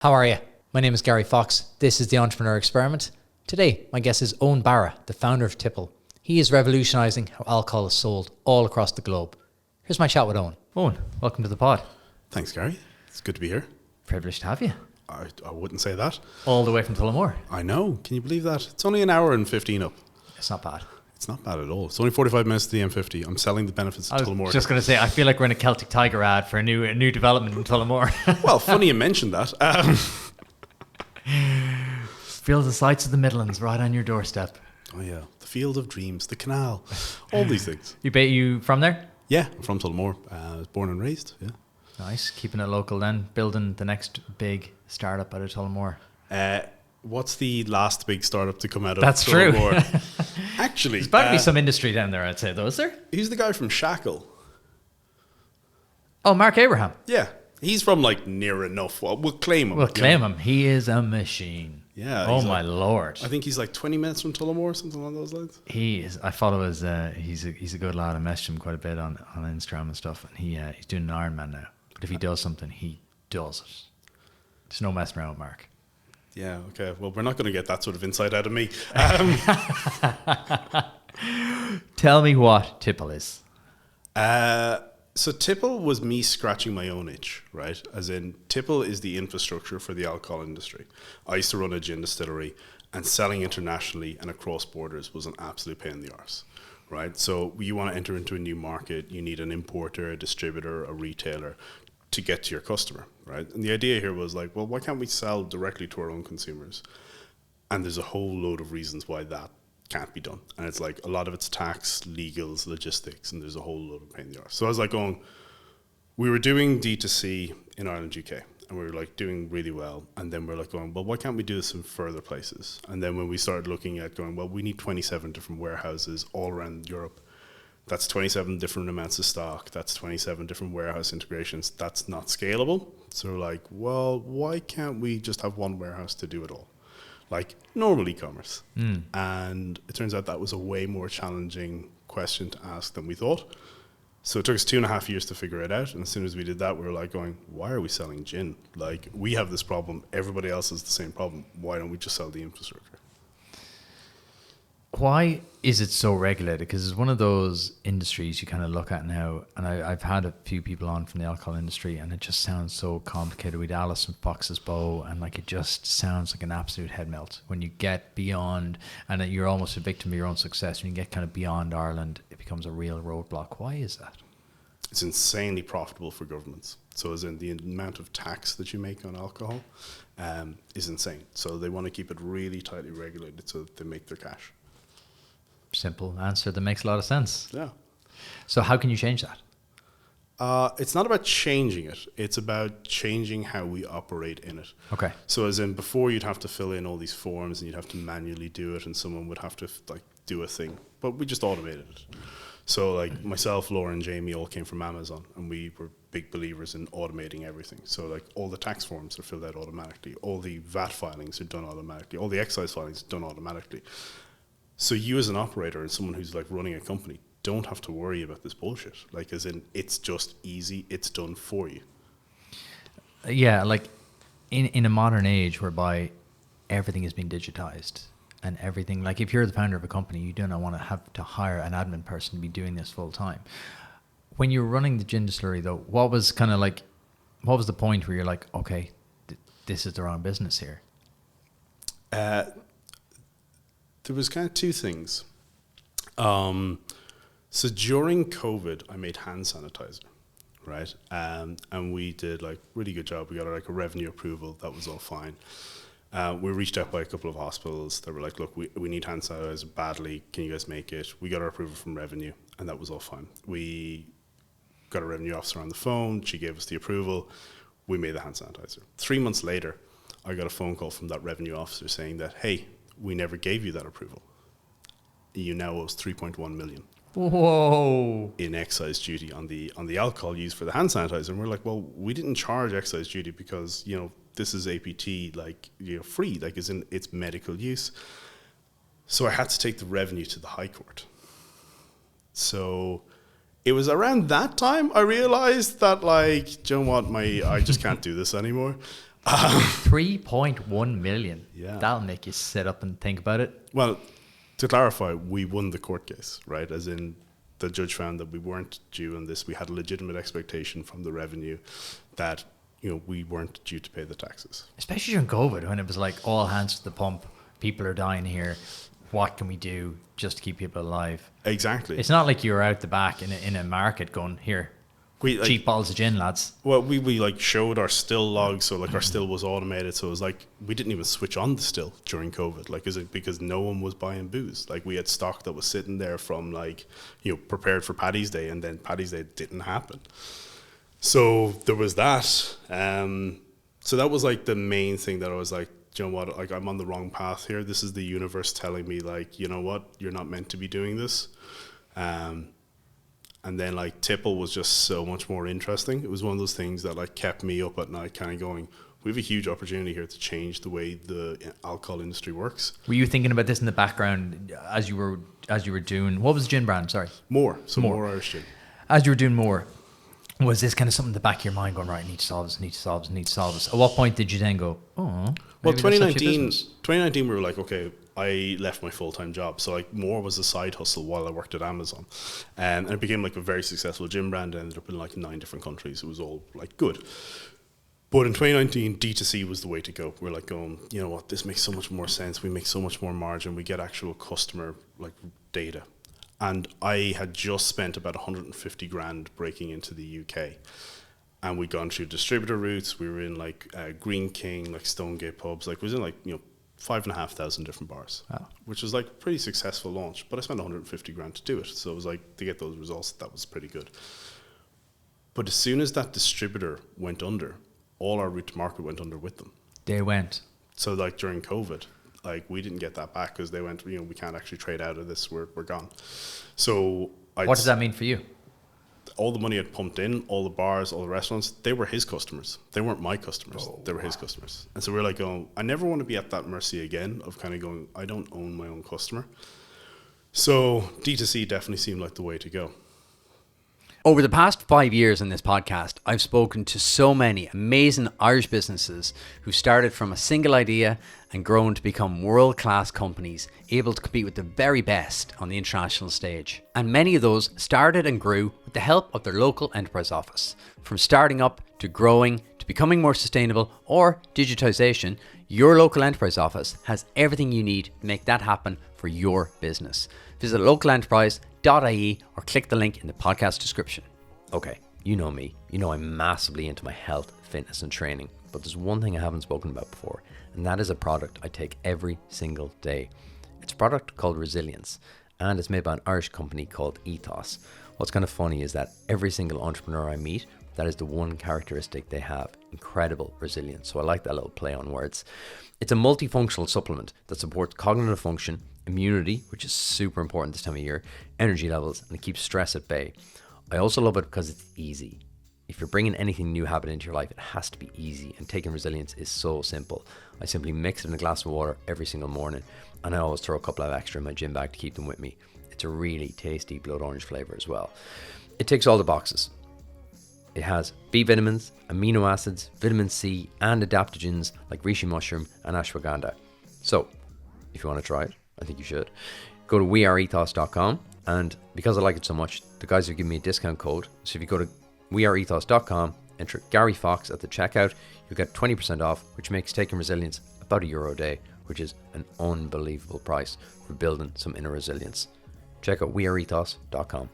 How are you? My name is Gary Fox. This is the Entrepreneur Experiment. Today, my guest is Eoin Bara, the founder of Tipple. He is revolutionizing how alcohol is sold all across the globe. Here's my chat with Eoin. Eoin, welcome to the pod. Thanks, Gary. It's good to be here. Privileged to have you. I wouldn't say that. All the way from Tullamore. I know. Can you believe that? It's only an hour and 15 up. It's not bad. It's not bad at all. It's only 45 minutes to the M50. I'm selling the benefits of Tullamore. I was just going to say, I feel like we're in a Celtic Tiger ad for a new development in Tullamore. Well, funny you mentioned that. Feel the sights of the Midlands right on your doorstep. Oh yeah, the field of dreams, the canal, all these things. You from there? Yeah, I'm from Tullamore. I was born and raised. Yeah. Nice, keeping it local then, building the next big startup out of Tullamore. What's the last big startup to come out of That's Tullamore? True. Actually, there's about to be some industry down there, I'd say, though, is there? Who's the guy from Shackle? Oh, Mark Abraham. Yeah, he's from like near enough. We'll claim him. We'll claim him. He is a machine. Yeah. Oh my Lord. I think he's like 20 minutes from Tullamore, something along those lines. He is. I follow his. He's a good lad. I messaged him quite a bit on Instagram and stuff. And he's doing an Ironman now. But if he does something, he does it. There's no messing around with Mark. Yeah. Okay. Well, we're not going to get that sort of insight out of me. Tell me what Tipple is. So Tipple was me scratching my own itch, right? As in, Tipple is the infrastructure for the alcohol industry. I used to run a gin distillery, and selling internationally and across borders was an absolute pain in the arse, right? So you want to enter into a new market, you need an importer, a distributor, a retailer to get to your customer, right? And the idea here was like, well, why can't we sell directly to our own consumers? And there's a whole load of reasons why that can't be done. And it's like a lot of it's tax, legals, logistics, and there's a whole load of pain in the arse. So I was like we were doing D2C in Ireland, UK, and we were like doing really well. And then we're like going, well, why can't we do this in further places? And then when we started looking at going, well, we need 27 different warehouses all around Europe. That's 27 different amounts of stock. That's 27 different warehouse integrations. That's not scalable. So we're like, well, why can't we just have one warehouse to do it all? Like normal e-commerce. And it turns out that was a way more challenging question to ask than we thought. So it took us 2.5 years to figure it out. And as soon as we did that, we were like going, why are we selling gin? Like, we have this problem. Everybody else has the same problem. Why don't we just sell the infrastructure? Why is it so regulated? Because it's one of those industries you kind of look at now, and I've had a few people on from the alcohol industry, and it just sounds so complicated with Alice and Fox's Bow, and like it just sounds like an absolute head melt when you get beyond, and you're almost a victim of your own success. When you get kind of beyond Ireland, it becomes a real roadblock. Why is that? It's insanely profitable for governments. So as in the amount of tax that you make on alcohol is insane. So they want to keep it really tightly regulated so that they make their cash. Simple answer that makes a lot of sense. Yeah. So how can you change that? It's not about changing it. It's about changing how we operate in it. Okay. So as in before you'd have to fill in all these forms and you'd have to manually do it and someone would have to like do a thing. But we just automated it. So like myself, Laura and Jamie all came from Amazon and we were big believers in automating everything. So like all the tax forms are filled out automatically. All the VAT filings are done automatically. All the excise filings are done automatically. So you as an operator and someone who's like running a company don't have to worry about this bullshit. Like as in it's just easy, it's done for you. Yeah, like in a modern age whereby everything is being digitized and everything, like if you're the founder of a company, you don't want to have to hire an admin person to be doing this full time. When you're running the gin distillery though, what was the point where you're like, okay, this is the wrong business here? There was kind of two things. So during COVID, I made hand sanitizer, right? And we did like really good job. We got like a revenue approval. That was all fine. We reached out by a couple of hospitals that were like, look, we need hand sanitizer badly. Can you guys make it? We got our approval from revenue and that was all fine. We got a revenue officer on the phone. She gave us the approval. We made the hand sanitizer. 3 months later, I got a phone call from that revenue officer saying that, hey, we never gave you that approval. You now owe us 3.1 million. Whoa! In excise duty on the alcohol used for the hand sanitizer, and we're like, well, we didn't charge excise duty because this is APT free, like as in it's medical use. So I had to take the revenue to the High Court. So it was around that time I realized that, like, do you know what, I just can't do this anymore. 3.1 million. Yeah. That'll make you sit up and think about it. Well, to clarify, we won the court case, right? As in, the judge found that we weren't due on this. We had a legitimate expectation from the revenue that, we weren't due to pay the taxes. Especially during COVID, when it was like all hands to the pump, people are dying here. What can we do just to keep people alive? Exactly. It's not like you were out the back in a market going, here, cheap bottles of gin, lads. Well, we showed our still logs, so our still was automated, so it was we didn't even switch on the still during COVID, is it because no one was buying booze? We had stock that was sitting there from prepared for Paddy's Day, and then Paddy's Day didn't happen. So there was that. So that was the main thing that I was like, you know what, I'm on the wrong path here. This is the universe telling me you know what, you're not meant to be doing this. And then Tipple was just so much more interesting. It was one of those things that kept me up at night, kind of going, we have a huge opportunity here to change the way the alcohol industry works. Were you thinking about this in the background as you were doing, what was the gin brand? Sorry. More Irish gin. As you were doing more, was this kind of something in the back of your mind going, right, I need to solve this? At what point did you then go, oh, well, 2019 we were okay, I left my full-time job, so more was a side hustle while I worked at Amazon, and it became a very successful gym brand. It ended up in 9 different countries. It was all good. But in 2019, D2C was the way to go. We're going, you know what, this makes so much more sense. We make so much more margin. We get actual customer data. And I had just spent about 150 grand breaking into the UK. And we'd gone through distributor routes. We were in Green King, Stonegate pubs. It was in 5,500 different bars, which was pretty successful launch. But I spent 150 grand to do it. So it was to get those results, that was pretty good. But as soon as that distributor went under, all our route to market went under with them. They went. So during COVID, we didn't get that back because they went, we can't actually trade out of this. We're gone. So what does that mean for you? All the money I'd pumped in, all the bars, all the restaurants, they were his customers. They weren't my customers. They were his customers. And so we're going, I never want to be at that mercy again of kind of going, I don't own my own customer. So D2C definitely seemed like the way to go. Over the past 5 years on this podcast, I've spoken to so many amazing Irish businesses who started from a single idea and grown to become world-class companies, able to compete with the very best on the international stage. And many of those started and grew with the help of their local enterprise office. From starting up to growing to becoming more sustainable or digitization, your local enterprise office has everything you need to make that happen for your business. Visit localenterprise.ie or click the link in the podcast description. Okay, you know me. You know I'm massively into my health, fitness and training. But there's one thing I haven't spoken about before, and that is a product I take every single day. It's a product called Resilience, and it's made by an Irish company called Ethos. What's kind of funny is that every single entrepreneur I meet, that is the one characteristic they have: incredible resilience. So I like that little play on words. It's a multifunctional supplement that supports cognitive function, immunity, which is super important this time of year, energy levels, and it keeps stress at bay. I also love it because it's easy. If you're bringing anything new habit into your life, it has to be easy, and taking Resilience is so simple. I simply mix it in a glass of water every single morning, and I always throw a couple of extra in my gym bag to keep them with me. It's a really tasty blood orange flavor as well. It ticks all the boxes. It has B vitamins, amino acids, vitamin C, and adaptogens like reishi mushroom and ashwagandha. So, if you want to try it, I think you should. Go to weareethos.com, and because I like it so much, the guys have given me a discount code. So if you go to weareethos.com, enter Gary Fox at the checkout, you'll get 20% off, which makes taking Resilience about €1 a day, which is an unbelievable price for building some inner resilience. Check out weareethos.com.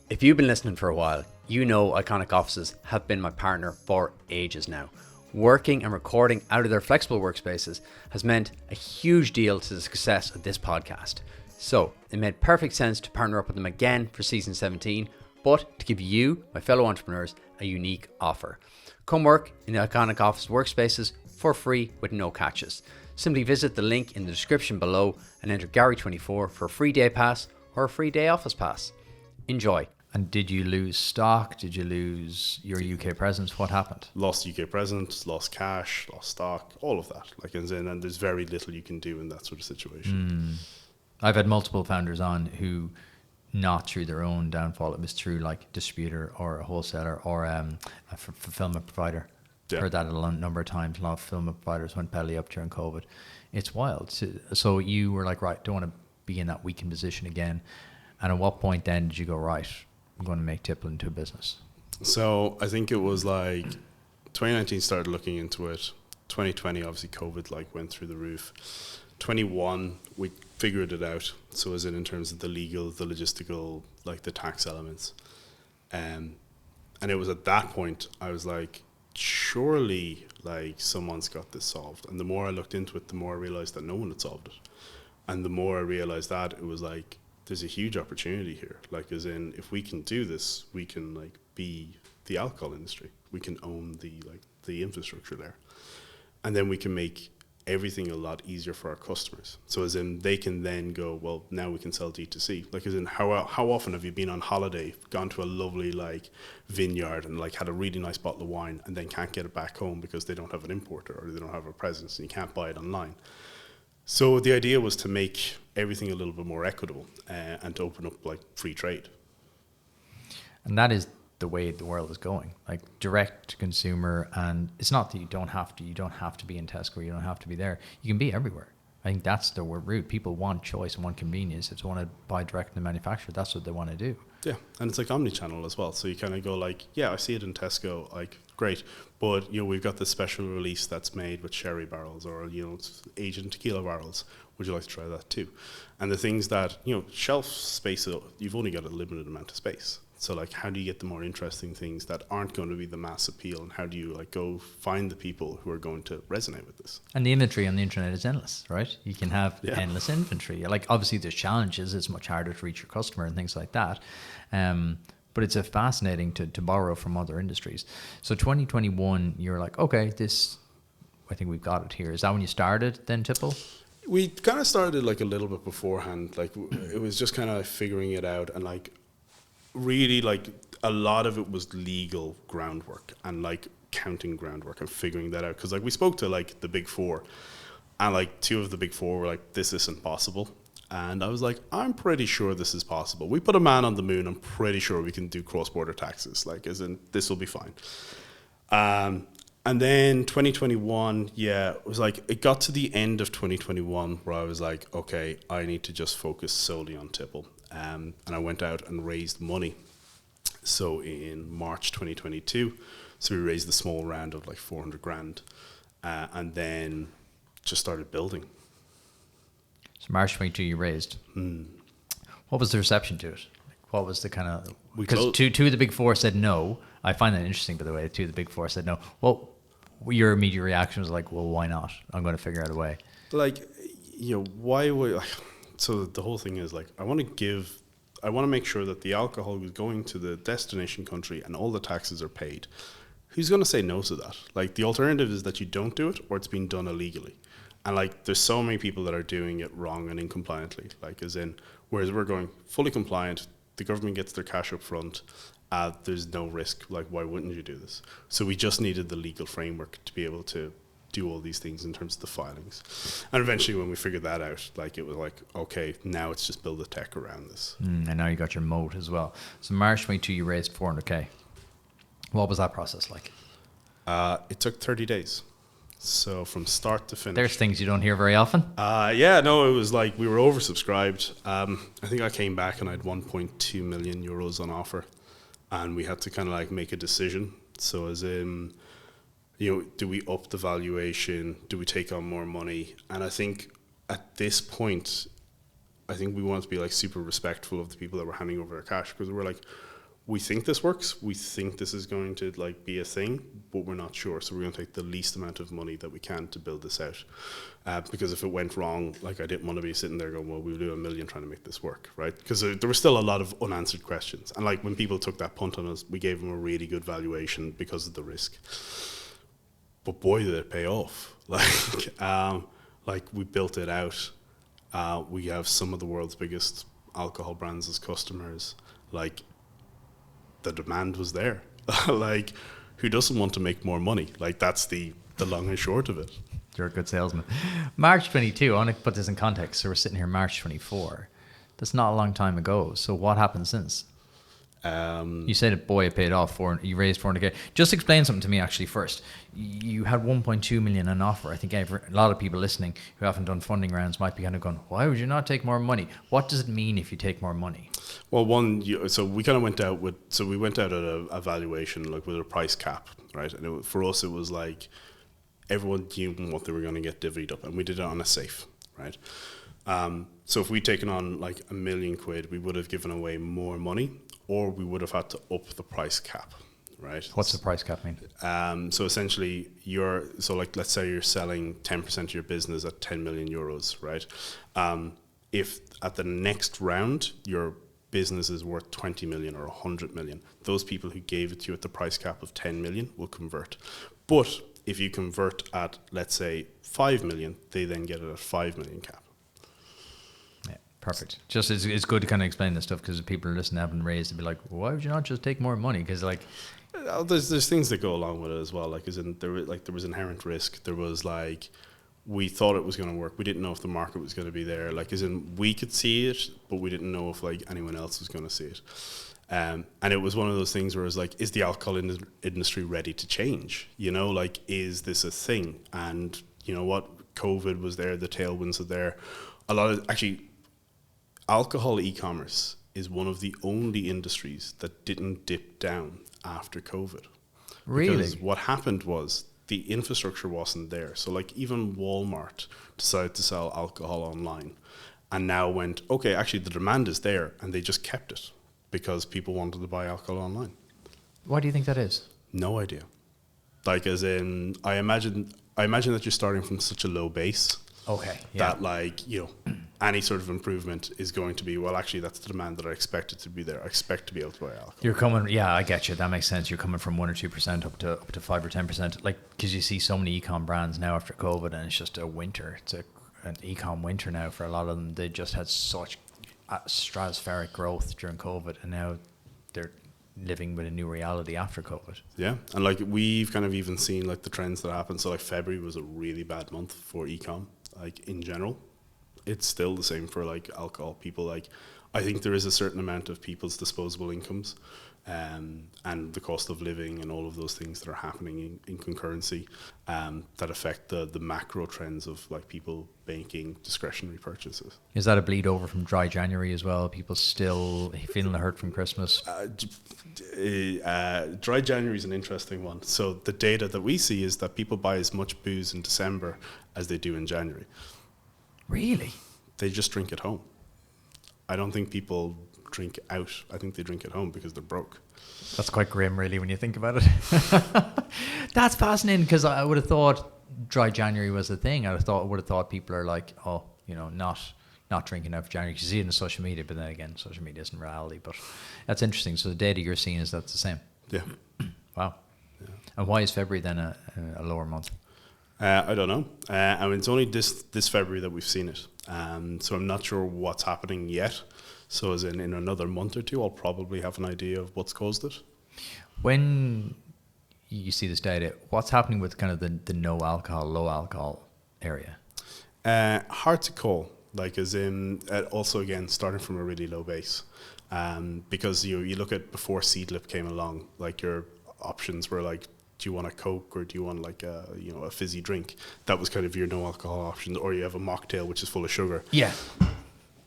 If you've been listening for a while, you know Iconic Offices have been my partner for ages now. Working and recording out of their flexible workspaces has meant a huge deal to the success of this podcast. So it made perfect sense to partner up with them again for season 17, but to give you, my fellow entrepreneurs, a unique offer. Come work in the Iconic Office workspaces for free with no catches. Simply visit the link in the description below and enter Gary24 for a free day pass or a free day office pass. Enjoy. And did you lose stock? Did you lose your UK presence? What happened? Lost UK presence, lost cash, lost stock, all of that. And there's very little you can do in that sort of situation. I've had multiple founders on who, not through their own downfall, it was through distributor or a wholesaler or a fulfillment provider. Heard that a number of times. A lot of fulfillment providers went belly up during COVID. It's wild. So you were like, right, don't want to be in that weakened position again. And at what point then did you go, right, I'm going to make Tipple into a business? So I think it was like 2019 started looking into it. 2020, obviously COVID like went through the roof. 21, we figured it out. So as in terms of the legal, the logistical, like the tax elements. And it was at that point, I was like, surely like someone's got this solved. And the more I looked into it, the more I realized that no one had solved it. And the more I realized that, it was like, there's a huge opportunity here. Like as in, if we can do this, we can like be the alcohol industry. We can own the infrastructure there. And then we can make everything a lot easier for our customers. So as in, they can then go, well, now we can sell D2C. Like as in, how often have you been on holiday, gone to a lovely like vineyard and like had a really nice bottle of wine and then can't get it back home because they don't have an importer or they don't have a presence and you can't buy it online. So the idea was to make everything a little bit more equitable and to open up like free trade. And that is the way the world is going, like direct to consumer. And it's not that you don't have to be in Tesco, you don't have to be there. You can be everywhere. I think that's the route. People want choice and want convenience. If they want to buy direct from the manufacturer, that's what they want to do. Yeah, and it's like omni-channel as well. So you kind of go like, yeah, I see it in Tesco, like great, but you know we've got this special release that's made with sherry barrels or you know it's aged tequila barrels. Would you like to try that too? And the things that you know shelf space, you've only got a limited amount of space. So like, how do you get the more interesting things that aren't going to be the mass appeal, and how do you like go find the people who are going to resonate with this? And the inventory on the internet is endless, right? You can have endless inventory. Like obviously there's challenges. It's much harder to reach your customer and things like that. But it's a fascinating to borrow from other industries. So 2021, you're like, okay, I think we've got it here. Is that when you started then, Tipple? We kind of started like a little bit beforehand. Like it was just kind of figuring it out and like. Really, like a lot of it was legal groundwork and like counting groundwork and figuring that out. Because like we spoke to like the big four, and like two of the big four were like, "This isn't possible," and I was like, "I'm pretty sure this is possible. We put a man on the moon. I'm pretty sure we can do cross-border taxes. Like, as in this will be fine." And then 2021, it was like it got to the end of 2021 where I was like, "Okay, I need to just focus solely on Tipple." And I went out and raised money. So in March 2022, so we raised the small round of like 400 grand and then just started building. So March 22 you raised. What was the reception to it? What was the kind of... Because two of the big four said no. I find that interesting, by the way. Two of the big four said no. Well, your immediate reaction was like, well, why not? I'm going to figure out a way. Like, you know, why would... Like, so the whole thing is like, I want to make sure that the alcohol is going to the destination country and all the taxes are paid. Who's going to say no to that? Like the alternative is that you don't do it or it's being done illegally. And like, there's so many people that are doing it wrong and incompliantly, like as in, whereas we're going fully compliant, the government gets their cash up front, there's no risk. Like, why wouldn't you do this? So we just needed the legal framework to be able to do all these things in terms of the filings. And eventually when we figured that out, like it was like, okay, now it's just build the tech around this. And now you got your moat as well. So March 22, you raised 400K. What was that process like? It took 30 days. So from start to finish. There's things you don't hear very often. It was like we were oversubscribed. I think I came back and I had 1.2 million euros on offer. And we had to kind of like make a decision. So as in... you know, do we up the valuation? Do we take on more money? And I think at this point, I think we want to be like super respectful of the people that were handing over their cash because we're like, we think this works. We think this is going to like be a thing, but we're not sure. So we're going to take the least amount of money that we can to build this out. Because if it went wrong, like I didn't want to be sitting there going, well, we'll do $1 million trying to make this work, right? Because there were still a lot of unanswered questions. And like when people took that punt on us, we gave them a really good valuation because of the risk. But boy, did it pay off. Like we built it out. We have some of the world's biggest alcohol brands as customers. Like the demand was there. Like who doesn't want to make more money? Like that's the long and short of it. You're a good salesman. March 22, I want to put this in context. So we're sitting here March 24. That's not a long time ago. So what happened since? You said it, boy, it paid off. You raised 400k. Just explain something to me actually first. You had 1.2 million on offer. I think a lot of people listening who haven't done funding rounds might be kind of going, why would you not take more money? What does it mean if you take more money? Well, so we kind of went out at a valuation, like with a price cap, right? And for us, it was like everyone knew what they were going to get divvied up, and we did it on a safe, right? So if we'd taken on like £1 million, we would have given away more money, or we would have had to up the price cap, right? What's the price cap mean? So essentially, let's say you're selling 10% of your business at 10 million euros, right? If at the next round your business is worth 20 million or 100 million, those people who gave it to you at the price cap of 10 million will convert. But if you convert at, let's say, 5 million, they then get it at 5 million cap. Yeah, perfect. Just it's good to kind of explain this stuff, because people are listening, haven't raised, to be like, well, why would you not just take more money? Because like, there's things that go along with it as well. Like, there was inherent risk. There was like, we thought it was going to work. We didn't know if the market was going to be there. Like, we could see it, but we didn't know if like anyone else was going to see it. And it was one of those things where it was like, is the alcohol industry ready to change? You know, like, is this a thing? And you know what? COVID was there. The tailwinds are there. Alcohol e-commerce is one of the only industries that didn't dip down after COVID. Really? Because what happened was the infrastructure wasn't there. So like even Walmart decided to sell alcohol online, and now went, okay, actually the demand is there, and they just kept it because people wanted to buy alcohol online. Why do you think that is? No idea. Like, as in, I imagine that you're starting from such a low base. Okay. Yeah. That like, you know, any sort of improvement is going to be, well, actually, that's the demand that I expect it to be there. I expect to be able to buy alcohol. You're coming, yeah, I get you. That makes sense. You're coming from 1 or 2% up to 5 or 10%. Like, because you see so many e-com brands now after COVID, and it's just a winter. It's an e-com winter now for a lot of them. They just had such stratospheric growth during COVID, and now they're living with a new reality after COVID. Yeah, and like we've kind of even seen like the trends that happen. So like February was a really bad month for e-com, like in general. It's still the same for like alcohol. People, like, I think there is a certain amount of people's disposable incomes and the cost of living and all of those things that are happening in concurrency that affect the macro trends of like people making discretionary purchases. Is that a bleed over from dry January as well? People still feeling the hurt from Christmas? Dry January is an interesting one. So the data that we see is that people buy as much booze in December as they do in January. Really? They just drink at home. I don't think people drink out. I think they drink at home because they're broke. That's quite grim, really, when you think about it. That's fascinating, because I would have thought dry January was a thing. I would have thought people are like, oh, you know, not drinking out for January. You see it in social media, but then again, social media isn't reality. But that's interesting. So the data you're seeing is that's the same. Yeah. Wow. Yeah. And why is February then a lower month? I don't know. I mean, it's only this February that we've seen it. So I'm not sure what's happening yet. So as in another month or two, I'll probably have an idea of what's caused it. When you see this data, what's happening with kind of the no alcohol, low alcohol area? Hard to call. Like, as in, also again, starting from a really low base. Because you look at before Seedlip came along, like your options were like, do you want a Coke or do you want like a fizzy drink? That was kind of your no alcohol option. Or you have a mocktail, which is full of sugar. Yeah.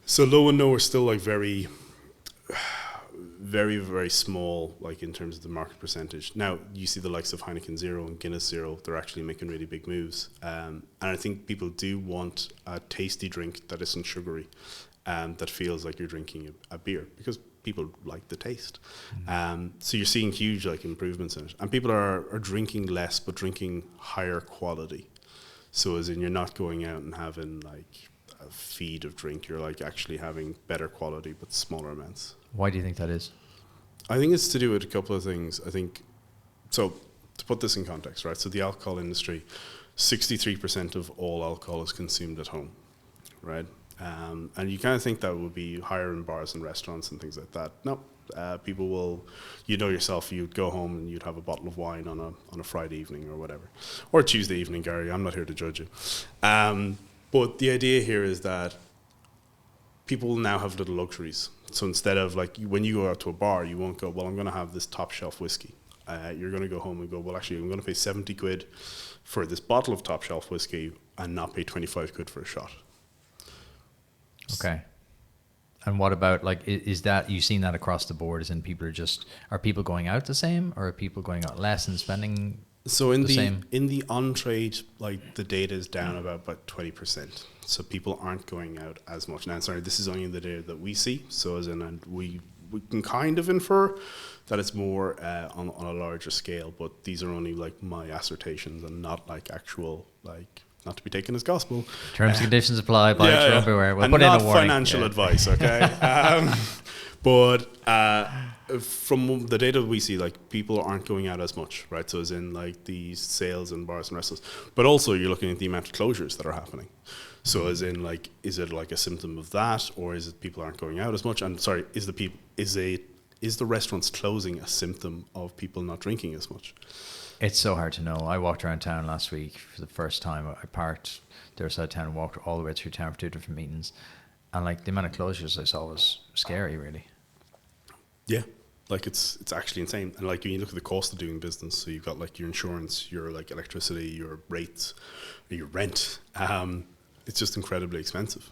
So low and no are still like very, very, very small, like in terms of the market percentage. Now you see the likes of Heineken Zero and Guinness Zero; they're actually making really big moves. And I think people do want a tasty drink that isn't sugary, that feels like you're drinking a beer, because people like the taste. So you're seeing huge like improvements in it, and people are drinking less but drinking higher quality. So as in, you're not going out and having like a feed of drink, you're like actually having better quality but smaller amounts. Why do you think that is? I think it's to do with a couple of things. I think, so to put this in context, right? So the alcohol industry, 63% of all alcohol is consumed at home, right? And you kind of think that would be higher in bars and restaurants and things like that. No, people will, yourself, you'd go home and you'd have a bottle of wine on a Friday evening or whatever, or Tuesday evening, Gary. I'm not here to judge you. But the idea here is that people now have little luxuries. So instead of like when you go out to a bar, you won't go, well, I'm going to have this top shelf whiskey. You're going to go home and go, well, actually, I'm going to pay 70 quid for this bottle of top shelf whiskey and not pay 25 quid for a shot. Okay. And what about, like, is that, you've seen that across the board, as in people are people going out the same, or are people going out less and spending so in the same? in the on-trade, like, the data is down about 20%. So people aren't going out as much. Now, sorry, this is only the data that we see. So as in, and we can kind of infer that it's more on a larger scale, but these are only like my assertions and not like actual, like, not to be taken as gospel. Terms and conditions apply, buy it everywhere. We'll and put in not a warning. financial advice, okay? But from the data we see, like, people aren't going out as much, right? So as in like these sales in bars and restaurants, but also you're looking at the amount of closures that are happening. So as in, like, is it like a symptom of that, or is it people aren't going out as much? And sorry, is the restaurants closing a symptom of people not drinking as much? It's so hard to know. I walked around town last week for the first time. I parked the other side of town and walked all the way through town for 2 different meetings. And like the amount of closures I saw was scary, really. Yeah. Like it's actually insane. And like when you look at the cost of doing business, so you've got like your insurance, your like electricity, your rates, your rent. It's just incredibly expensive.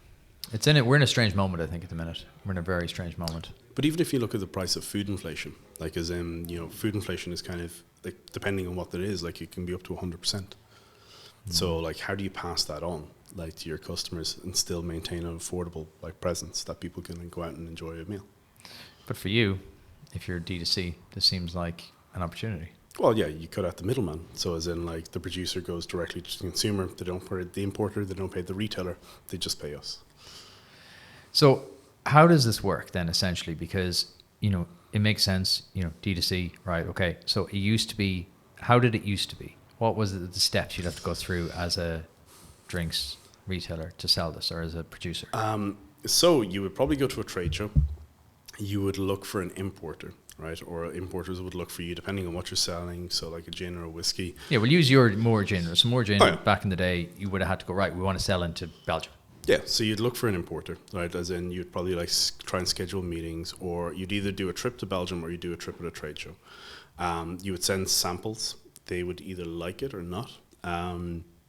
We're in a strange moment, I think, at the minute. We're in a very strange moment. But even if you look at the price of food inflation, like as in, you know, food inflation is kind of like, depending on what it is, like it can be up to 100%. So like, how do you pass that on, like, to your customers and still maintain an affordable like presence that people can go out and enjoy a meal? But for you, if you're D2C, this seems like an opportunity. Well, yeah, you cut out the middleman. So as in, like, the producer goes directly to the consumer. They don't pay the importer. They don't pay the retailer. They just pay us. So how does this work then, essentially? Because, you know, it makes sense, you know, D2C, right? Okay. So it used to be, how did it used to be? What was the steps you'd have to go through as a drinks retailer to sell this, or as a producer? So you would probably go to a trade show. You would look for an importer, right? Or importers would look for you, depending on what you're selling. So like a gin or a whiskey. Yeah, we'll use your more gin. So more gin, Oh, yeah. back in the day, you would have had to go, right, we want to sell into Belgium. Yeah, so you'd look for an importer, right? As in, you'd probably like try and schedule meetings, or you'd either do a trip to Belgium or you do a trip at a trade show. You would send samples. They would either like it or not.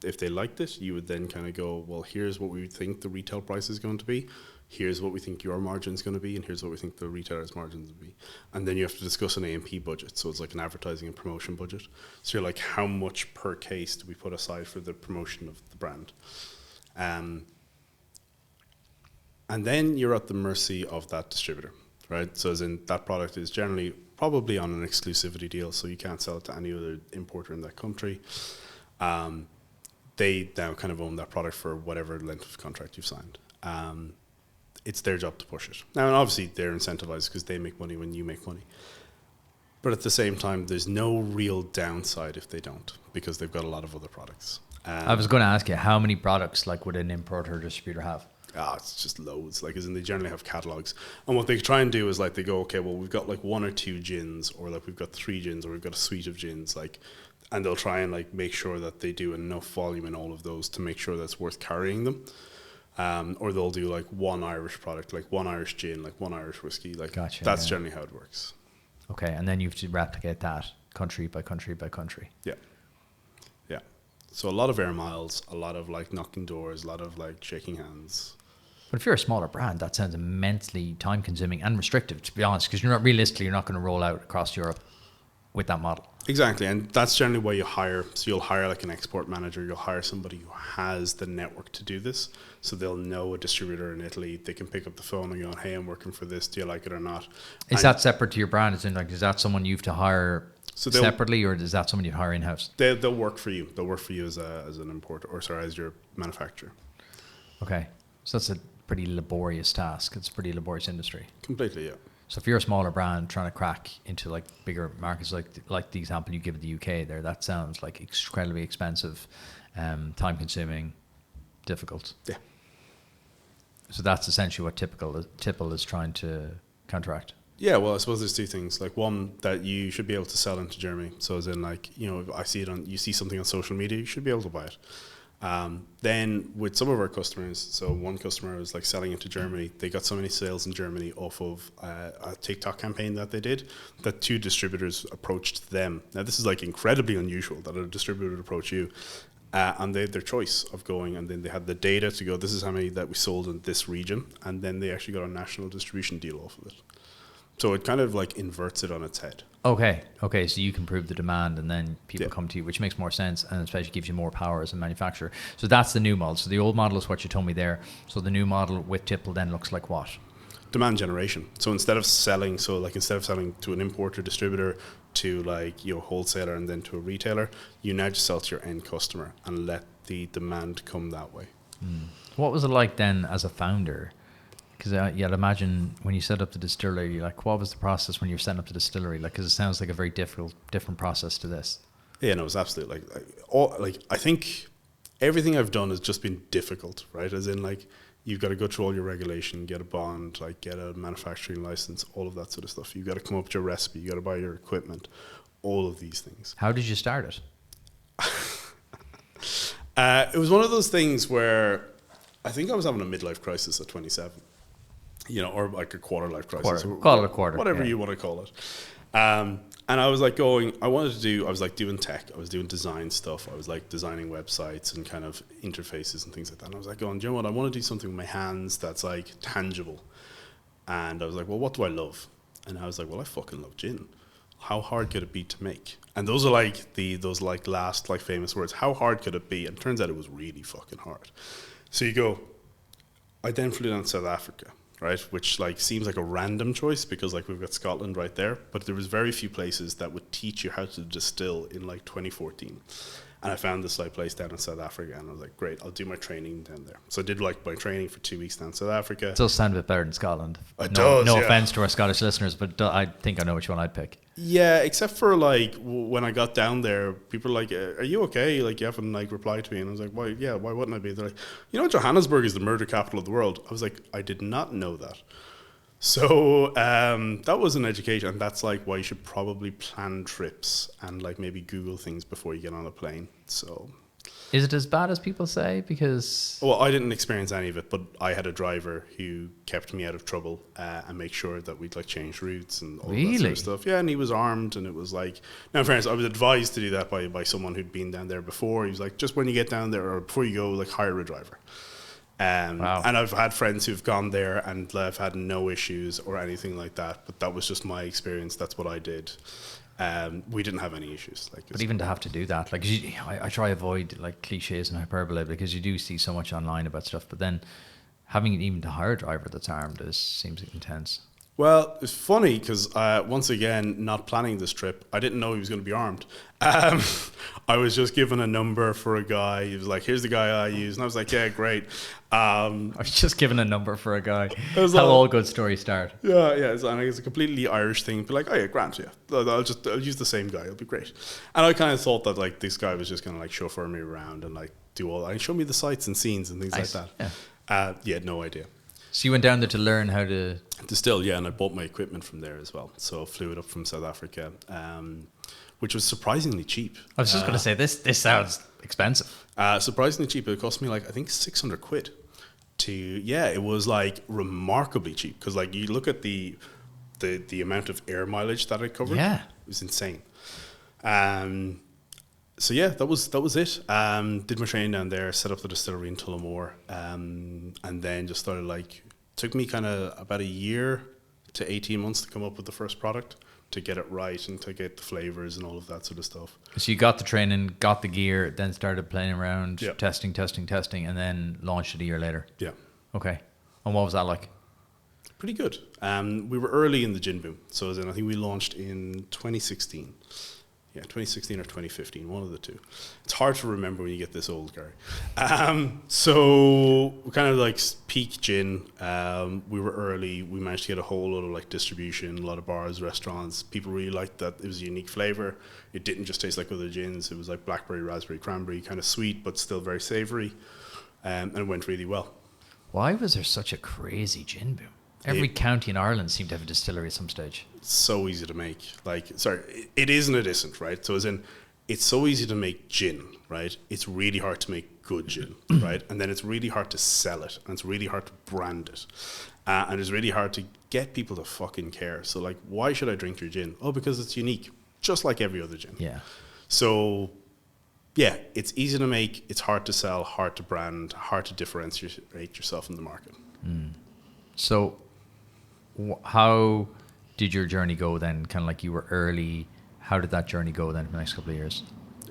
If they liked it, you would then kind of go, well, here's what we think the retail price is going to be. Here's what we think your margin is going to be, and here's what we think the retailer's margins will be. And then you have to discuss an A&P budget. So it's like an advertising and promotion budget. So you're like, how much per case do we put aside for the promotion of the brand? And then you're at the mercy of that distributor, right? So as in, that product is generally probably on an exclusivity deal, so you can't sell it to any other importer in that country. They now kind of own that product for whatever length of contract you've signed. It's their job to push it. Now, and obviously they're incentivized because they make money when you make money. But at the same time, there's no real downside if they don't, because they've got a lot of other products. I was going to ask you, how many products like would an importer or distributor have? It's just loads. Like, as in, they generally have catalogs. And what they try and do is like, they go, okay, well, we've got like 1 or 2 gins, or like we've got 3 gins, or we've got a suite of gins, like, and they'll try and like make sure that they do enough volume in all of those to make sure that's worth carrying them. Or they'll do like 1 Irish product, like 1 Irish gin, like 1 Irish whiskey. Like, Gotcha, that's yeah. generally how it works. Okay, and then you have to replicate that country by country by country. Yeah. Yeah. So a lot of air miles, a lot of like knocking doors, a lot of like shaking hands. But if you're a smaller brand, that sounds immensely time consuming and restrictive, to be honest, because you're not going to roll out across Europe with that model. Exactly, and that's generally why you hire. So you'll hire like an export manager. You'll hire somebody who has the network to do this. So they'll know a distributor in Italy. They can pick up the phone and go, "Hey, I'm working for this. Do you like it or not?" Is that separate to your brand? Is that someone you have to hire So separately, or is that someone you hire in house? They'll work for you. They'll work for you as an importer, or sorry, as your manufacturer. Okay, so that's a pretty laborious task. It's a pretty laborious industry. Completely, yeah. So if you're a smaller brand trying to crack into like bigger markets, like the example you give of the UK there, that sounds like incredibly expensive, time consuming, difficult. Yeah. So that's essentially what Tipple is trying to counteract. Yeah, well, I suppose there's 2 things. Like, one, that you should be able to sell into Germany. So as in, like, you know, if you see something on social media, you should be able to buy it. Then with some of our customers, so one customer was like selling into Germany. They got so many sales in Germany off of a TikTok campaign that they did that 2 distributors approached them. Now this is like incredibly unusual that a distributor would approach you. And they had their choice of going, and then they had the data to go, this is how many that we sold in this region. And then they actually got a national distribution deal off of it. So it kind of like inverts it on its head. Okay. So you can prove the demand, and then people come to you, which makes more sense, and especially gives you more power as a manufacturer. So that's the new model. So the old model is what you told me there. So the new model with Tipple then looks like what? Demand generation. So instead of selling to an importer distributor, to like, you know, wholesaler and then to a retailer, you now just sell to your end customer and let the demand come that way. What was it like then as a founder? Because I'd imagine when you set up the distillery, like what was the process when you were setting up the distillery? Like, because it sounds like a very different process to this. Yeah, no, it was absolutely I think everything I've done has just been difficult, right? As in, like, you've got to go through all your regulation, get a bond, like get a manufacturing license, all of that sort of stuff. You've got to come up with your recipe, you got to buy your equipment, all of these things. How did you start it? It was one of those things where I think I was having a midlife crisis at 27, you know, or like a quarter life crisis. Call it a quarter. Whatever you want to call it. And I was like I was like doing tech, I was doing design stuff, I was like designing websites and kind of interfaces and things like that. And I was like going, do you know what, I want to do something with my hands that's like tangible. And I was like, well, what do I love? And I was like, well, I fucking love gin. How hard could it be to make? And those are like those last like famous words. How hard could it be? And it turns out it was really fucking hard. So I then flew down to South Africa, right? Which like seems like a random choice because like we've got Scotland right there, but there was very few places that would teach you how to distill in like 2014. And I found this like place down in South Africa, and I was like, great, I'll do my training down there. So I did like my training for 2 weeks down in South Africa. It does sound a bit better than Scotland. No offense to our Scottish listeners, but I think I know which one I'd pick. Yeah, except for like when I got down there, people were like, are you okay? Like, you haven't like replied to me. And I was like, why wouldn't I be? They're like, you know, Johannesburg is the murder capital of the world. I was like, I did not know that. So that was an education, and that's like why you should probably plan trips and like maybe Google things before you get on a plane. So, is it as bad as people say? Because I didn't experience any of it, but I had a driver who kept me out of trouble and make sure that we'd like change routes and all that sort of stuff. Yeah, and he was armed, and it was like, now in fairness, I was advised to do that by someone who'd been down there before. He was like, just when you get down there or before you go, like hire a driver. Wow. And I've had friends who've gone there and I've had no issues or anything like that, but that was just my experience. That's what I did. We didn't have any issues. But even to have to do that, like I try to avoid like cliches and hyperbole because you do see so much online about stuff, but then having even to hire a driver that's armed seems intense. Well, it's funny because once again, not planning this trip, I didn't know he was going to be armed. I was just given a number for a guy. He was like, here's the guy I use. And I was like, yeah, great. I was just given a number for a guy. How all good stories start. Yeah. So, and it's a completely Irish thing. Be like, oh yeah, grand, yeah. I'll use the same guy. It'll be great. And I kind of thought that like this guy was just going to like chauffeur me around and like do all that. And show me the sights and scenes and things nice. Like that. Yeah, no idea. So you went down there to learn how to distill, yeah, and I bought my equipment from there as well. So I flew it up from South Africa, which was surprisingly cheap. I was just going to say this sounds expensive. Surprisingly cheap. It cost me like I think 600 quid. It was like remarkably cheap because like you look at the amount of air mileage that I covered. Yeah, it was insane. So yeah, that was it. Did my training down there, set up the distillery in Tullamore, and then just started like, took me kind of about a year to 18 months to come up with the first product, to get it right and to get the flavors and all of that sort of stuff. So you got the training, got the gear, then started playing around, yep. testing, and then launched it a year later. Yeah. Okay. And what was that like? Pretty good. We were early in the gin boom. So as in, I think we launched in 2016. Yeah, 2016 or 2015, one of the two. It's hard to remember when you get this old, Gary. So we kind of like peak gin. We were early. We managed to get a whole lot of like distribution, a lot of bars, restaurants. People really liked that it was a unique flavor. It didn't just taste like other gins. It was like blackberry, raspberry, cranberry, kind of sweet, but still very savory. And it went really well. Why was there such a crazy gin boom? Every county in Ireland seemed to have a distillery at some stage. So easy to make. It is and it isn't, right? So as in, it's so easy to make gin, right? It's really hard to make good gin, right? And then it's really hard to sell it, and it's really hard to brand it. And it's really hard to get people to fucking care. So like, why should I drink your gin? Oh, because it's unique, just like every other gin. Yeah. So yeah, it's easy to make, it's hard to sell, hard to brand, hard to differentiate yourself in the market. So how did your journey go then? Kind of like you were early. How did that journey go then for the next couple of years?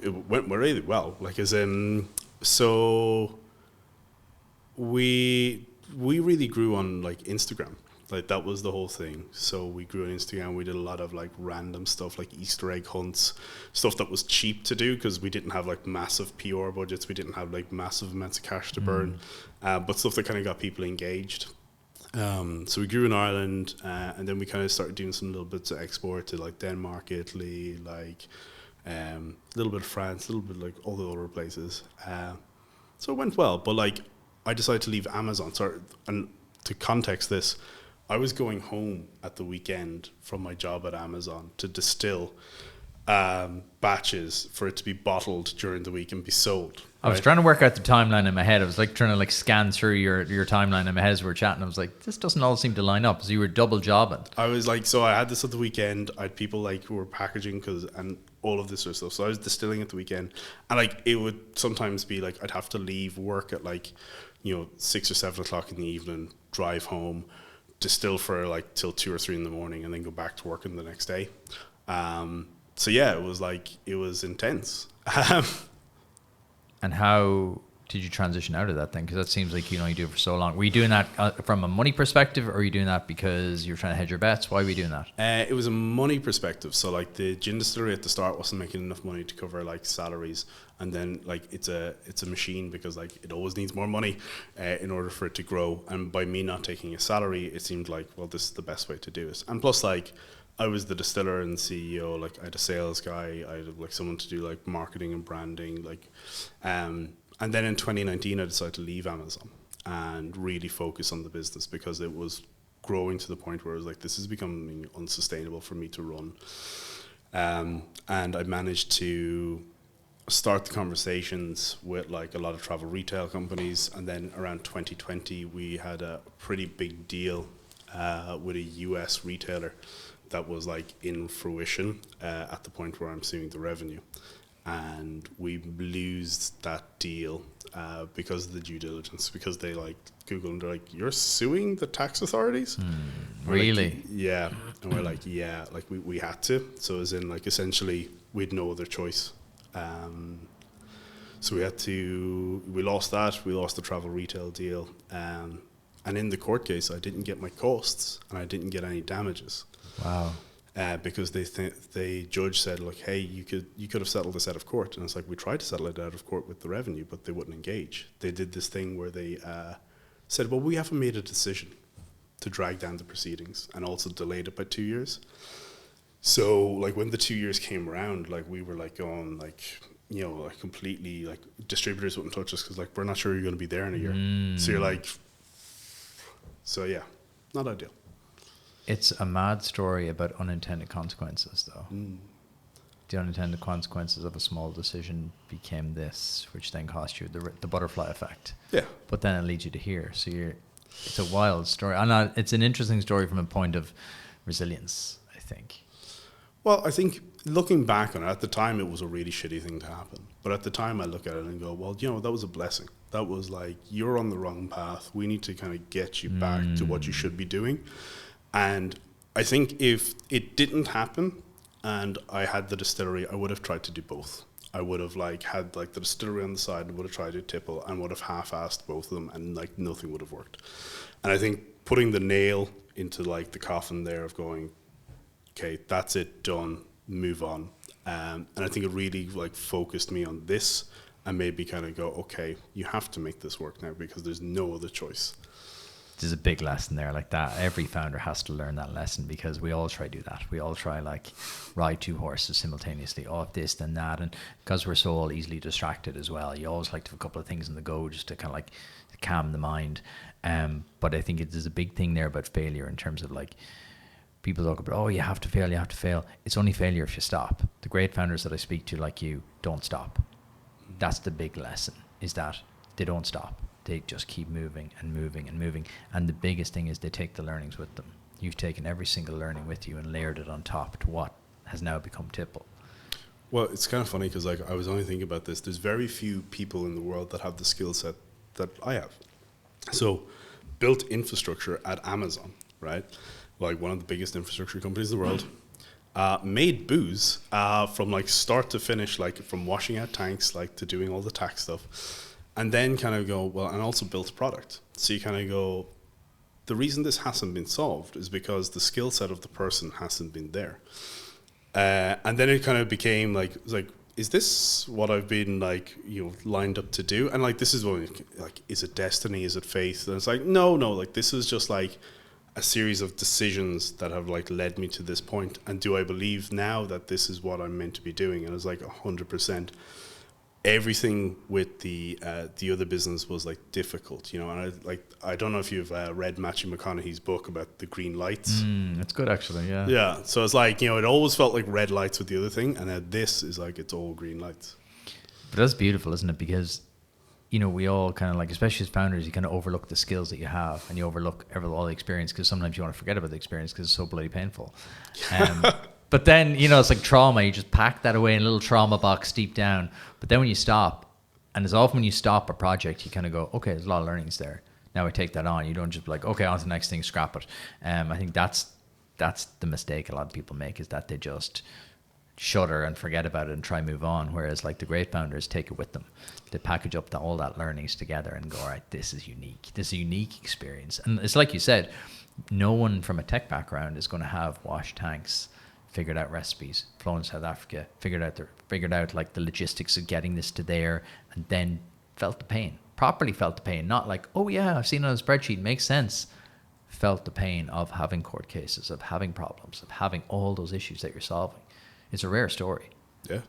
It went really well. Like, as in, so we really grew on like Instagram. Like, that was the whole thing. So we grew on Instagram. We did a lot of like random stuff, like Easter egg hunts, stuff that was cheap to do because we didn't have like massive PR budgets. We didn't have like massive amounts of cash to burn, but stuff that kind of got people engaged. So we grew in Ireland, and then we kind of started doing some little bits of export to like Denmark, Italy, like a little bit of France, a little bit like all the other places. So it went well, but like I decided to leave Amazon. So, and to context this, I was going home at the weekend from my job at Amazon to distill batches for it to be bottled during the week and be sold. I was trying to work out the timeline in my head. I was like trying to like scan through your timeline in my head as we were chatting. I was like, this doesn't all seem to line up. So you were double jobbing. I was like, so I had this at the weekend. I had people like who were packaging and all of this sort of stuff. So I was distilling at the weekend, and like it would sometimes be like I'd have to leave work at like 6 or 7 o'clock in the evening, drive home, distill for like till 2 or 3 in the morning, and then go back to work in the next day. So yeah, it was intense. And how did you transition out of that then? Because that seems like you do it for so long. Were you doing that from a money perspective, or are you doing that because you're trying to hedge your bets? Why were you doing that? It was a money perspective. So like the gin distillery at the start wasn't making enough money to cover like salaries, and then like it's a machine because like it always needs more money in order for it to grow. And by me not taking a salary, it seemed like, well, this is the best way to do it. And plus, like, I was the distiller and CEO. Like, I had a sales guy. I had like someone to do like marketing and branding. Like, and then in 2019, I decided to leave Amazon and really focus on the business because it was growing to the point where it was like, this is becoming unsustainable for me to run. And I managed to start the conversations with like a lot of travel retail companies. And then around 2020, we had a pretty big deal with a US retailer that was like in fruition at the point where I'm seeing the revenue. And we lose that deal because of the due diligence, because they like Google and they're like, you're suing the tax authorities? Really? Like, yeah. And we're like, yeah, like we had to. So as in like essentially we'd no other choice. So we lost that. We lost the travel retail deal. And in the court case, I didn't get my costs and I didn't get any damages. Wow. Because the judge said, like, hey, you could have settled this out of court. And it's like, we tried to settle it out of court with the revenue, but they wouldn't engage. They did this thing where they said, well, we haven't made a decision to drag down the proceedings, and also delayed it by 2 years. So like when the 2 years came around, like we were like going like, like completely like distributors wouldn't touch us because like we're not sure you're going to be there in a year. So you're like, so yeah, not ideal. It's a mad story about unintended consequences, though. The unintended consequences of a small decision became this, which then cost you the butterfly effect. Yeah. But then it leads you to here. So it's a wild story. And it's an interesting story from a point of resilience, I think. Well, I think looking back on it, at the time it was a really shitty thing to happen. But at the time I look at it and go, well, that was a blessing. That was like, you're on the wrong path. We need to kind of get you back to what you should be doing. And I think if it didn't happen and I had the distillery, I would have tried to do both. I would have like had like the distillery on the side, would have tried to do Tipple, and would have half-assed both of them, and like nothing would have worked. And I think putting the nail into like the coffin there of going, okay, that's it, done, move on. And I think it really like focused me on this and made me kind of go, okay, you have to make this work now because there's no other choice. There's a big lesson there like that. Every founder has to learn that lesson because we all try to do that. We all try like ride 2 horses simultaneously, off this, then that. And because we're so all easily distracted as well, you always like to have a couple of things on the go just to kind of like calm the mind. But I think there's a big thing there about failure in terms of like people talk about, oh, you have to fail. It's only failure if you stop. The great founders that I speak to like you don't stop. That's the big lesson, is that they don't stop. They just keep moving and moving and moving. And the biggest thing is they take the learnings with them. You've taken every single learning with you and layered it on top to what has now become Tipple. Well, it's kind of funny because like I was only thinking about this. There's very few people in the world that have the skill set that I have. So, built infrastructure at Amazon, right? Like one of the biggest infrastructure companies in the world. Made booze from like start to finish, like from washing out tanks, like to doing all the tax stuff, and then kind of go, well, and also built a product. So you kind of go, the reason this hasn't been solved is because the skill set of the person hasn't been there. And then it kind of became like, is this what I've been like, lined up to do? And like, this is what, like, is it destiny? Is it faith? And it's like, no, like this is just like a series of decisions that have like led me to this point. And do I believe now that this is what I'm meant to be doing? And it's like 100%. Everything with the other business was like difficult, and I don't know if you've read Matthew McConaughey's book about the green lights. It's good actually, yeah. Yeah, so it's like, it always felt like red lights with the other thing, and now this is like, it's all green lights. But that's beautiful, isn't it? Because, we all kind of like, especially as founders, you kind of overlook the skills that you have, and you overlook all the experience because sometimes you want to forget about the experience because it's so bloody painful. But then, it's like trauma. You just pack that away in a little trauma box deep down. But then when you stop, and as often when you stop a project, you kind of go, okay, there's a lot of learnings there. Now I take that on. You don't just be like, okay, on to the next thing, scrap it. I think that's the mistake a lot of people make, is that they just shudder and forget about it and try move on. Whereas like the great founders take it with them. They package up all that learnings together and go, all right, this is unique. This is a unique experience. And it's like you said, no one from a tech background is going to have wash tanks, figured out recipes, flown to South Africa, figured out like the logistics of getting this to there, and then felt the pain, properly felt the pain, not like, oh yeah, I've seen it on a spreadsheet, makes sense. Felt the pain of having court cases, of having problems, of having all those issues that you're solving. It's a rare story. Yeah.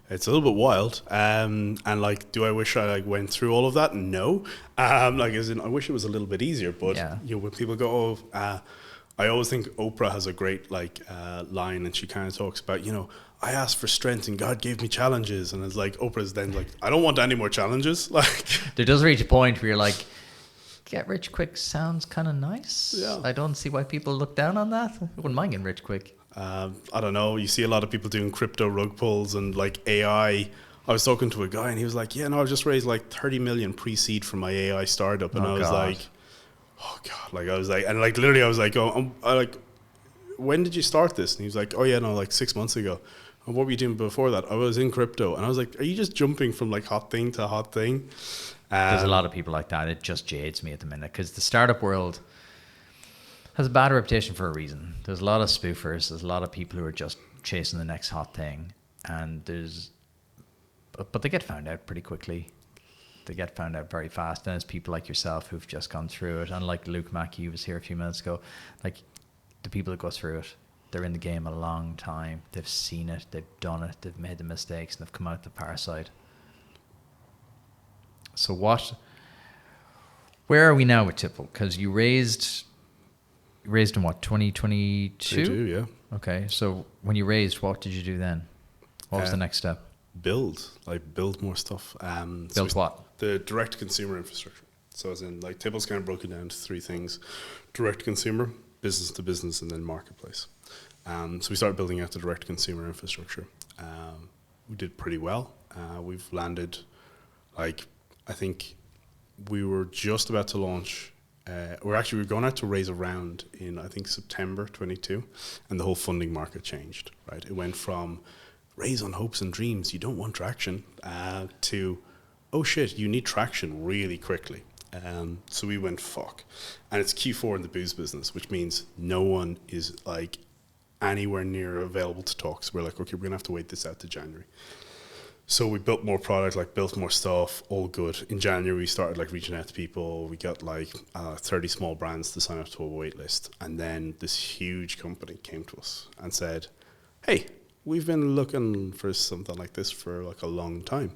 It's a little bit wild. And like, do I wish I like went through all of that? No. Like as in, I wish it was a little bit easier, but when people go, I always think Oprah has a great line, and she kind of talks about, I asked for strength and God gave me challenges. And it's like, Oprah's then like, I don't want any more challenges. Like, there does reach a point where you're like, get rich quick sounds kind of nice. Yeah. I don't see why people look down on that. I wouldn't mind getting rich quick. I don't know. You see a lot of people doing crypto rug pulls and like AI. I was talking to a guy and he was like, yeah, no, I just raised like 30 million pre-seed from my AI startup. And I was like, oh God, like I was like, and like literally I was like, when did you start this? And he was like, oh yeah, no, like 6 months ago. And what were you doing before that? I was in crypto. And I was like, are you just jumping from like hot thing to hot thing? There's a lot of people like that. It just jades me at the minute because the startup world has a bad reputation for a reason. There's a lot of spoofers. There's a lot of people who are just chasing the next hot thing. And but they get found out pretty quickly. They get found out very fast. And there's people like yourself who've just gone through it. And like Luke Mackey, who was here a few minutes ago, like the people that go through it, they're in the game a long time. They've seen it. They've done it. They've made the mistakes and they've come out the parasite. So where are we now with Tipple? Because you raised in what, 2022? Yeah. Okay. So when you raised, what did you do then? What was the next step? Build more stuff. Build what? The direct consumer infrastructure. So as in like Tipple's kind of broken down to three things: direct consumer, business to business, and then marketplace. So we started building out the direct consumer infrastructure. We did pretty well. We've landed, like, I think we were just about to launch. We're going out to raise a round in, I think, September 22, and the whole funding market changed, right? It went from raise on hopes and dreams, you don't want traction, to, oh shit, you need traction really quickly. So we went, fuck. And it's Q4 in the booze business, which means no one is like anywhere near available to talk. So we're like, okay, we're going to have to wait this out to January. So we built more product, like built more stuff, all good. In January, we started like reaching out to people. We got like 30 small brands to sign up to a wait list. And then this huge company came to us and said, hey, we've been looking for something like this for like a long time.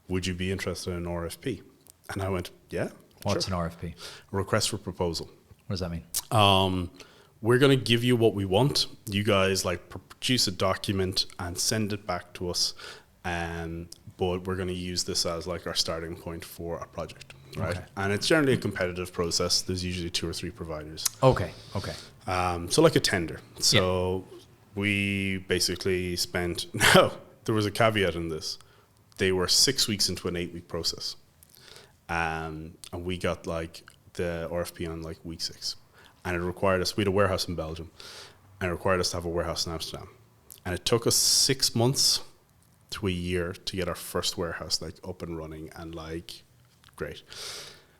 Would you be interested in an RFP? And I went, yeah. What's sure. an RFP? A request for proposal. What does that mean? We're going to give you what we want. You guys like produce a document and send it back to us. but we're going to use this as like our starting point for a project, right? Okay. And it's generally a competitive process. There's usually 2 or 3 providers. Okay. So like a tender. So we basically spent, no, there was a caveat in this. They were 6 weeks into an 8-week process. And we got like the RFP on like week 6. And it required us, we had a warehouse in Belgium, and it required us to have a warehouse in Amsterdam. And it took us 6 months to a year to get our first warehouse like up and running and like great.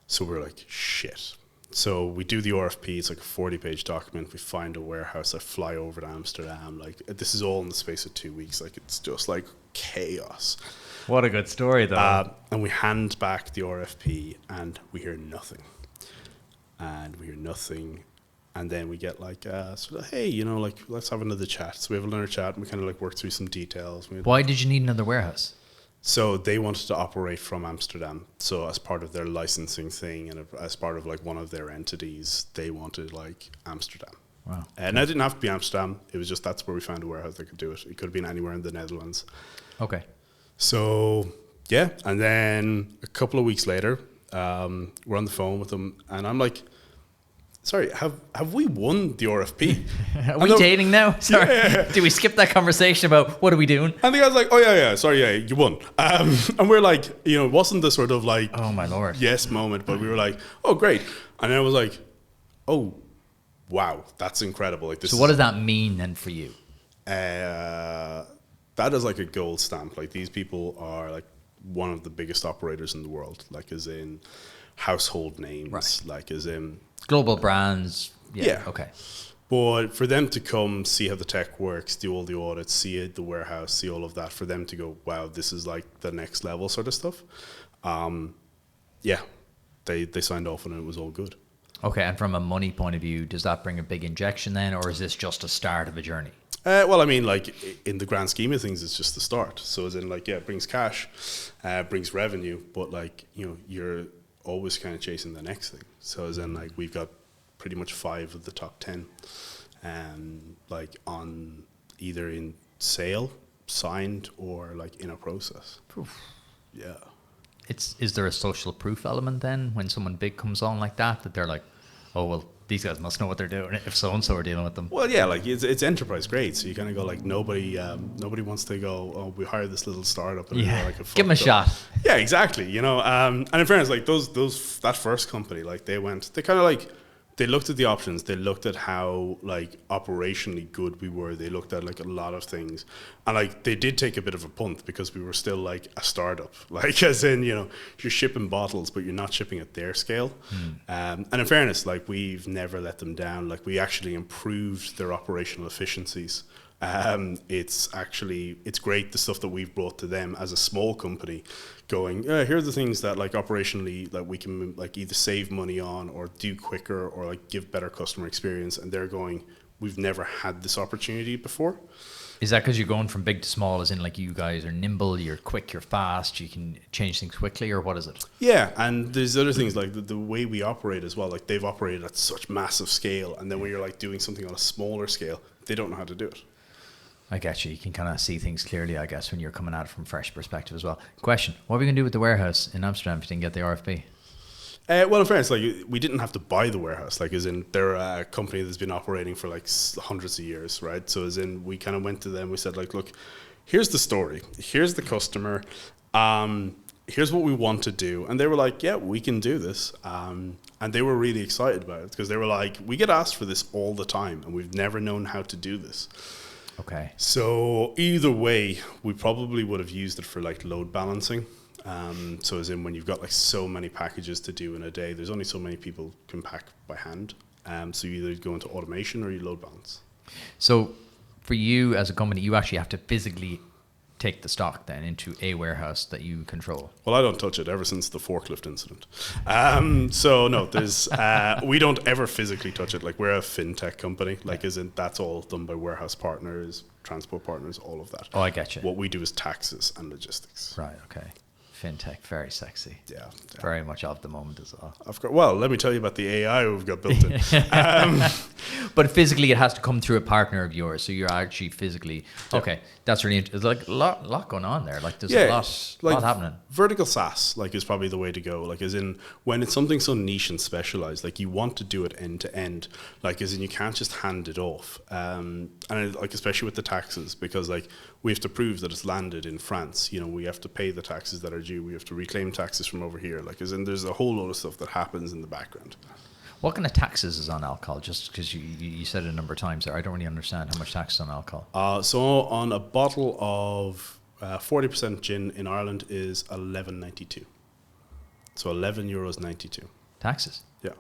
So we're like, shit. So we do the RFP, it's like a 40-page document. We find a warehouse, I fly over to Amsterdam. Like this is all in the space of 2 weeks. Like it's just like chaos. What a good story, though. And we hand back the RFP and we hear nothing. And then we get like, sort of, hey, you know, like let's have another chat. So we have another chat and we kind of like work through some details. Why did you need another warehouse? So they wanted to operate from Amsterdam. So as part of their licensing thing and as part of like one of their entities, they wanted like Amsterdam. Wow. And it didn't have to be Amsterdam. It was just that's where we found a warehouse that could do it. It could have been anywhere in the Netherlands. Okay. So yeah, and then a couple of weeks later, we're on the phone with them, and I'm like, "Sorry, have we won the RFP? Are we dating now? Sorry, did we skip that conversation about what are we doing?" And the guy's like, "Oh yeah, sorry, yeah, you won." And we're like, you know, it wasn't the sort of like, "Oh my lord, yes" moment, but we were like, "Oh great," and then I was like, "Oh, wow, that's incredible!" Like this. So what does that mean then for you? That is like a gold stamp. Like these people are like one of the biggest operators in the world, like as in household names, Right. like as in Global brands. Yeah. Okay. But for them to come, see how the tech works, do all the audits, see the warehouse, see all of that, for them to go, wow, this is like the next level sort of stuff. Yeah, they signed off and it was all good. Okay, and from a money point of view, does that bring a big injection then, or is this just a start of a journey? Well, I mean, like in the grand scheme of things, it's just the start. So as in like, yeah, it brings cash, brings revenue, but like, you know, you're always kind of chasing the next thing. So as in like, we've got pretty much 5 of the top 10, like on either in sale, signed, or like in a process. Oof. Yeah. Is there a social proof element then when someone big comes on like that they're like, oh well, these guys must know what they're doing if so and so are dealing with them? Well, yeah, like it's enterprise grade, so you kind of go like nobody wants to go, oh, we hired this little startup and Yeah, like give them a shot. Yeah, exactly. You know, and in fairness, like that first company, like they kind of like they looked at the options, they looked at how like operationally good we were, they looked at like a lot of things, and like they did take a bit of a punt because we were still like a startup, like as in, you know, you're shipping bottles but you're not shipping at their scale. And in fairness, like we've never let them down. Like we actually improved their operational efficiencies. It's great the stuff that we've brought to them as a small company, going, here are the things that like operationally that we can like either save money on or do quicker or like give better customer experience, and they're going, we've never had this opportunity before. Is that because you're going from big to small, as in like you guys are nimble, you're quick, you're fast, you can change things quickly, or what is it? Yeah, and there's other things like the way we operate as well. Like they've operated at such massive scale, and then when you're like doing something on a smaller scale, they don't know how to do it. I get you. You can kind of see things clearly, I guess, when you're coming at it from a fresh perspective as well. Question: what are we going to do with the warehouse in Amsterdam if you didn't get the RFP? Well, in fairness, like we didn't have to buy the warehouse. Like, as in, they're a company that's been operating for like hundreds of years, right? So, as in, we kind of went to them. We said, like, look, here's the story. Here's the customer. Here's what we want to do. And they were like, yeah, we can do this. And they were really excited about it because they were like, we get asked for this all the time, and we've never known how to do this. Okay. So either way, we probably would have used it for like load balancing. So as in when you've got like so many packages to do in a day, there's only so many people can pack by hand. So you either go into automation or you load balance. So for you as a company, you actually have to physically take the stock then into a warehouse that you control. Well, I don't touch it ever since the forklift incident. So no, there's we don't ever physically touch it. Like we're a fintech company, like as in that's all done by warehouse partners, transport partners, all of that. Oh, I get you. What we do is taxes and logistics. Right. Okay. Fintech, very sexy. Yeah. Very much of the moment as well. Of course. Well, let me tell you about the AI we've got built in. But physically, it has to come through a partner of yours. So you're actually physically, okay, that's really interesting. There's like a lot going on there. Like there's a lot happening. Vertical SaaS, like, is probably the way to go. Like, as in, when it's something so niche and specialized, like, you want to do it end to end. Like, as in, you can't just hand it off. Like, especially with the taxes, because, like, we have to prove that it's landed in France. You know, we have to pay the taxes that are due. We have to reclaim taxes from over here. Like, as in, there's a whole load of stuff that happens in the background. What kind of taxes is on alcohol? Just because you said it a number of times there, I don't really understand how much tax is on alcohol. So on a bottle of 40% gin in Ireland is €11.92. So €11.92. Taxes? Yeah.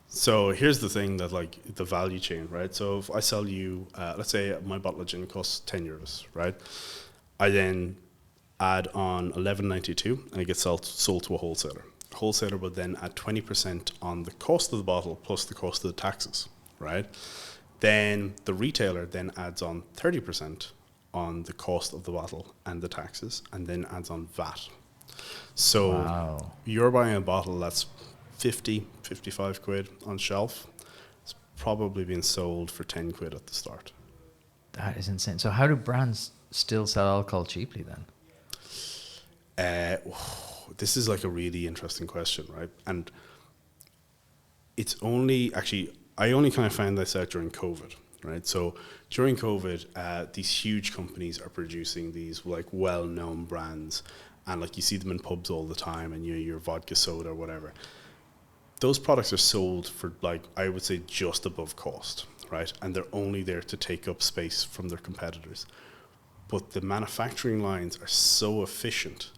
So here's the thing that, like, the value chain, right? So if I sell you, let's say my bottle of gin costs €10, right? I then add on €11.92 and it gets sold to a wholesaler. Wholesaler will then add 20% on the cost of the bottle plus the cost of the taxes, right? Then the retailer then adds on 30% on the cost of the bottle and the taxes, and then adds on VAT. So you're buying a bottle that's 50, 55 quid on shelf. It's probably been sold for 10 quid at the start. That is insane. So how do brands still sell alcohol cheaply then? This is like a really interesting question, right? And it's only, actually, I only kind of found this out during COVID, right? So during COVID, these huge companies are producing these, like, well-known brands, and, like, you see them in pubs all the time, and your vodka soda or whatever. Those products are sold for, like, I would say just above cost, right? And they're only there to take up space from their competitors. But the manufacturing lines are so efficient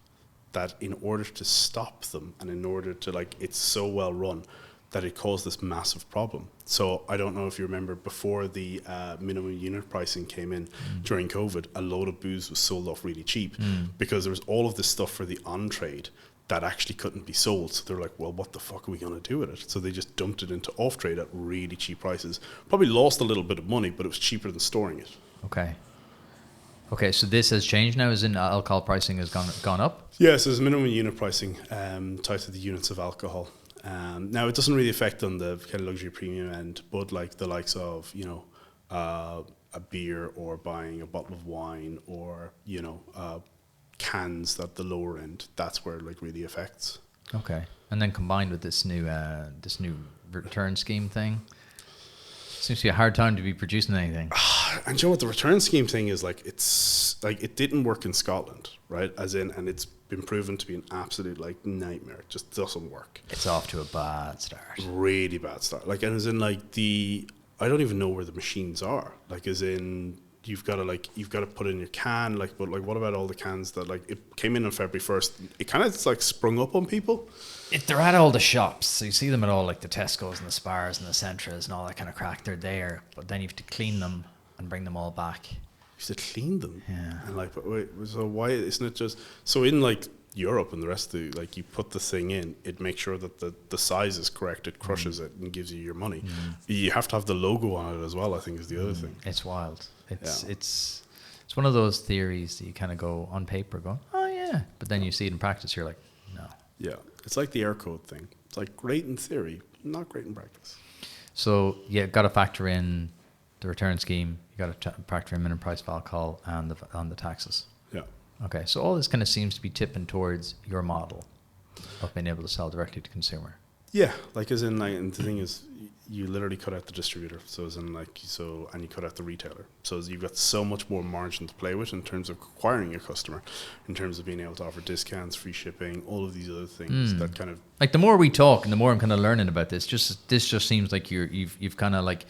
that in order to stop them, and in order to, like, it's so well run that it caused this massive problem. So I don't know if you remember, before the minimum unit pricing came in during COVID, a load of booze was sold off really cheap because there was all of this stuff for the on-trade that actually couldn't be sold. So they're like, well, what the fuck are we going to do with it? So they just dumped it into off-trade at really cheap prices. Probably lost a little bit of money, but it was cheaper than storing it. Okay, so this has changed now, as in alcohol pricing has gone up? Yes, there's minimum unit pricing tied to the units of alcohol. Now, it doesn't really affect on the kind of luxury premium end, but, like, the likes of, you know, a beer, or buying a bottle of wine, or, you know, cans at the lower end, that's where, like, really affects. Okay, and then combined with this new return scheme thing, seems to be a hard time to be producing anything. And you know what, the return scheme thing is, like, it's like, it didn't work in Scotland, right? As in, and it's been proven to be an absolute, like, nightmare. It just doesn't work. It's off to a bad start. Really bad start. Like, and as in, like, I don't even know where the machines are. Like, as in, you've got to put in your can, like, but, like, what about all the cans that, like, it came in on February 1st? It kind of, like, sprung up on people. If they're at all the shops, so you see them at all, like the Tesco's and the Spars and the Centras and all that kind of crack, they're there, but then you have to clean them and bring them all back. You have to clean them? Yeah. And, like, but wait, so why isn't it just, so in, like, Europe and the rest of the, like, you put the thing in, it makes sure that the size is correct, it crushes it and gives you your money. You have to have the logo on it as well, I think, is the other thing. It's wild. It's one of those theories that you kind of go on paper going, oh yeah, but then you see it in practice, you're like, no. Yeah, it's like the air code thing. It's, like, great in theory, not great in practice. So yeah, got to factor in the return scheme. You got to factor in minimum price of alcohol and the taxes. Yeah. Okay, so all this kind of seems to be tipping towards your model of being able to sell directly to consumer. Yeah, like, as in, like, and the thing is, you literally cut out the distributor, so as in, like, and you cut out the retailer, so you've got so much more margin to play with in terms of acquiring your customer, in terms of being able to offer discounts, free shipping, all of these other things that kind of, like, the more we talk and the more I'm kind of learning about this just seems like you've kind of, like,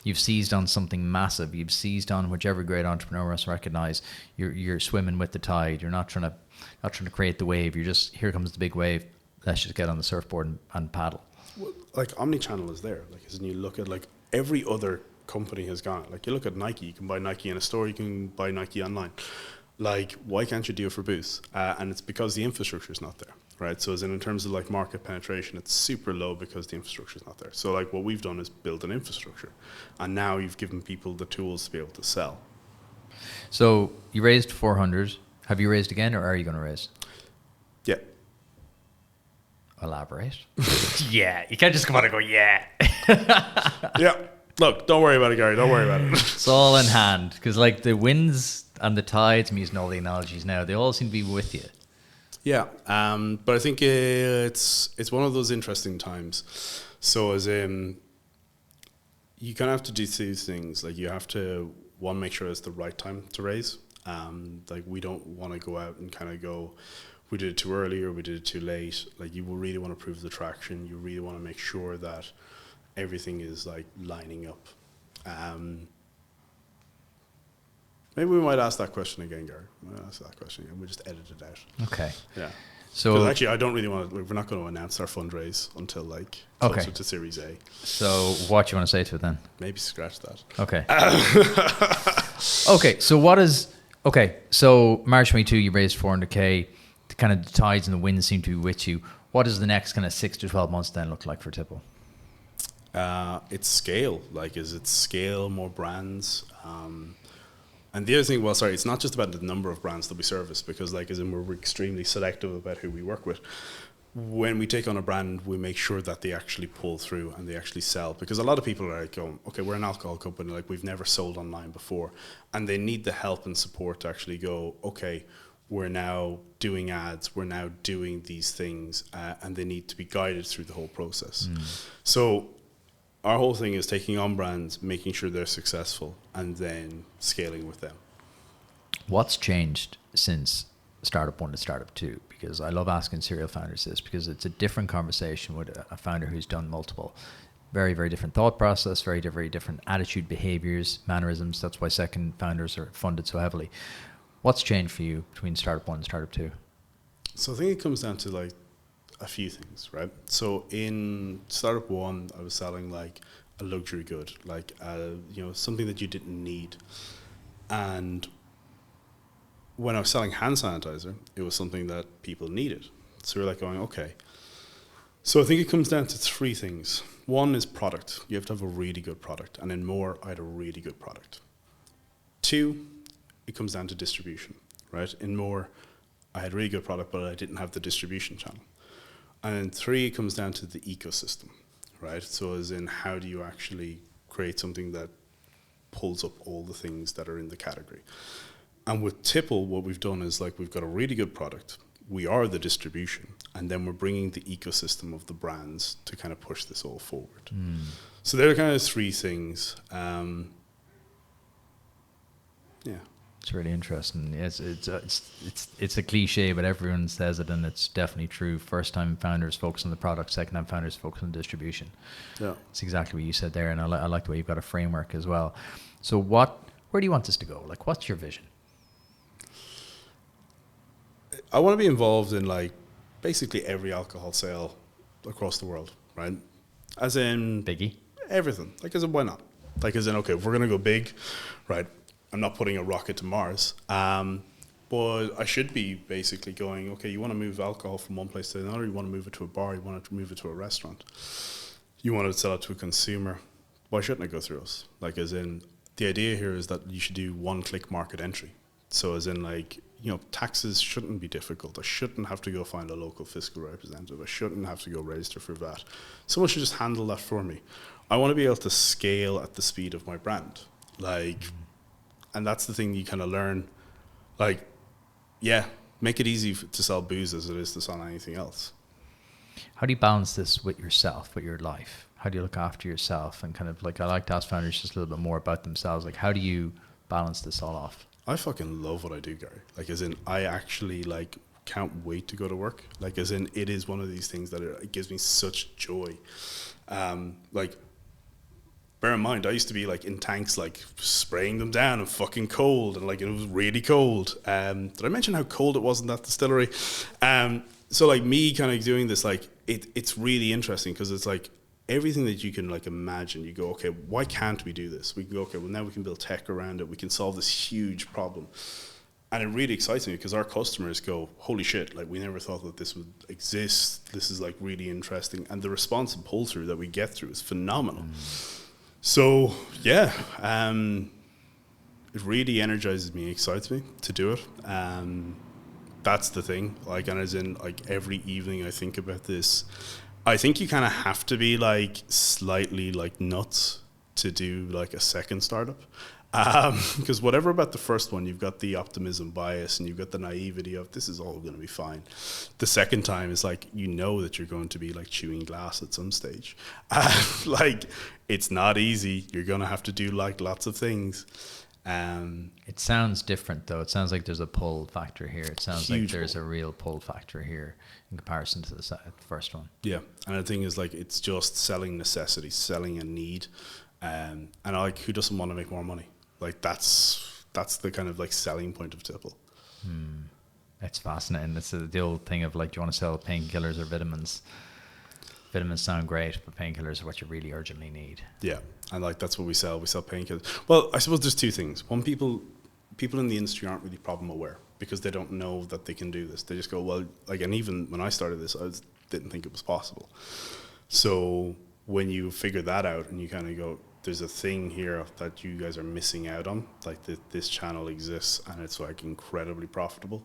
you've seized on something massive. You've seized on whichever great entrepreneur must recognize. You're swimming with the tide. You're not trying to create the wave. You're just, here comes the big wave. Let's just get on the surfboard and paddle. well, like, omnichannel is there. Like, as in, you look at, like, every other company has gone. Like, you look at Nike. You can buy Nike in a store. You can buy Nike online. Like, why can't you do it for Boost? And it's because the infrastructure is not there, right? So as in terms of, like, market penetration, it's super low because the infrastructure is not there. So, like, what we've done is build an infrastructure, and now you've given people the tools to be able to sell. So you raised 400. Have you raised again, or are you going to raise? Elaborate. Yeah, you can't just come on and go, yeah. Yeah. Look, don't worry about it, Gary. Don't worry about it. It's all in hand. Because like the winds and the tides, I'm using all the analogies now, they all seem to be with you. Yeah. But I think it's one of those interesting times. So as in, you kind of have to do two things. Like you have to, one, make sure it's the right time to raise. Like we don't want to go out and kind of go, we did it too early or we did it too late. Like you will really want to prove the traction. You really want to make sure that everything is like lining up. Maybe we might ask that question again, Gary. We might ask that question again. We'll just edit it out. Okay. Yeah. So actually, I don't really want to. We're not going to announce our fundraise until like closer to Series A. So what do you want to say to it then? Maybe scratch that. Okay. Okay. So what is? Okay. So March 22, you raised 400K. The kind of tides and the winds seem to be with you. What does the next kind of 6 to 12 months then look like for Tipple? It's scale. Like, is it scale, more brands? And the other thing, well, sorry, it's not just about the number of brands that we service, because like, as in we're extremely selective about who we work with. When we take on a brand, we make sure that they actually pull through and they actually sell, because a lot of people are like going, okay, we're an alcohol company, like we've never sold online before, and they need the help and support to actually go, okay, we're now doing ads, we're now doing these things, and they need to be guided through the whole process. So our whole thing is taking on brands, making sure they're successful, and then scaling with them. What's changed since Startup 1 to Startup 2? Because I love asking serial founders this, because it's a different conversation with a founder who's done multiple. Very, very different thought process, very, very different attitude, behaviors, mannerisms. That's why second founders are funded so heavily. What's changed for you between Startup 1 and Startup 2? So I think it comes down to like a few things, right? So in Startup 1, I was selling like a luxury good, like something that you didn't need. And when I was selling hand sanitizer, it was something that people needed. So we're like going, okay. So I think it comes down to three things. One is product. You have to have a really good product. And in More, I had a really good product. Two, it comes down to distribution, right? In More, I had really good product, but I didn't have the distribution channel. And then three, it comes down to the ecosystem, right? So as in, how do you actually create something that pulls up all the things that are in the category? And with Tipple, what we've done is like, we've got a really good product. We are the distribution. And then we're bringing the ecosystem of the brands to kind of push this all forward. So there are kind of three things. Yeah. It's really interesting. It's a cliche, but everyone says it, and it's definitely true. First time founders focus on the product, second time founders focus on distribution. Yeah. It's exactly what you said there, and I like the way you've got a framework as well. So where do you want this to go? Like, what's your vision? I want to be involved in like basically every alcohol sale across the world, right? As in Biggie? everything. Like, as in, why not? Like, as in, okay, if we're going to go big, right, I'm not putting a rocket to Mars. But I should be basically going, okay, you want to move alcohol from one place to another, you want to move it to a bar, you want to move it to a restaurant, you want to sell it to a consumer. Why shouldn't it go through us? Like, as in, the idea here is that you should do one-click market entry. So as in, like, taxes shouldn't be difficult. I shouldn't have to go find a local fiscal representative. I shouldn't have to go register for VAT. Someone should just handle that for me. I want to be able to scale at the speed of my brand. Like, and that's the thing you kind of learn. Like, yeah, make it easy to sell booze as it is to sell anything else. How do you balance this with yourself, with your life? How do you look after yourself? And kind of like, I like to ask founders just a little bit more about themselves. Like, how do you balance this all off? I fucking love what I do, Gary. Like, as in, I actually like can't wait to go to work. Like, as in, it is one of these things that it gives me such joy. Like, bear in mind, I used to be like in tanks, like spraying them down and fucking cold, and like it was really cold. Did I mention how cold it was in that distillery? So like me kind of doing this, like it's really interesting because it's like everything that you can like imagine. You go, okay, why can't we do this? We can go, okay, well now we can build tech around it. We can solve this huge problem. And it really excites me because our customers go, holy shit, like we never thought that this would exist. This is like really interesting. And the response and pull through that we get through is phenomenal. So yeah, it really energizes me, excites me to do it. That's the thing. Like, and as in, like, every evening I think about this. I think you kind of have to be like slightly like nuts to do like a second startup. Because whatever about the first one, you've got the optimism bias and you've got the naivety of this is all going to be fine. The second time is like, you know that you're going to be like chewing glass at some stage. Like, it's not easy. You're going to have to do like lots of things. It sounds different though. It sounds like there's a pull factor here. It sounds like there's a real pull factor here in comparison to the first one. Yeah, and the thing is, like, it's just selling necessity, selling a need, and like, who doesn't want to make more money? Like, that's the kind of like selling point of Tipple. It's fascinating. It's the old thing of like, do you want to sell painkillers or vitamins? Vitamins sound great, but painkillers are what you really urgently need. Yeah, and like that's what we sell. We sell painkillers. Well, I suppose there's two things. One, people in the industry aren't really problem aware because they don't know that they can do this. They just go, well, like, and even when I started this, didn't think it was possible. So when you figure that out and you kind of go, there's a thing here that you guys are missing out on, like this channel exists and it's like incredibly profitable,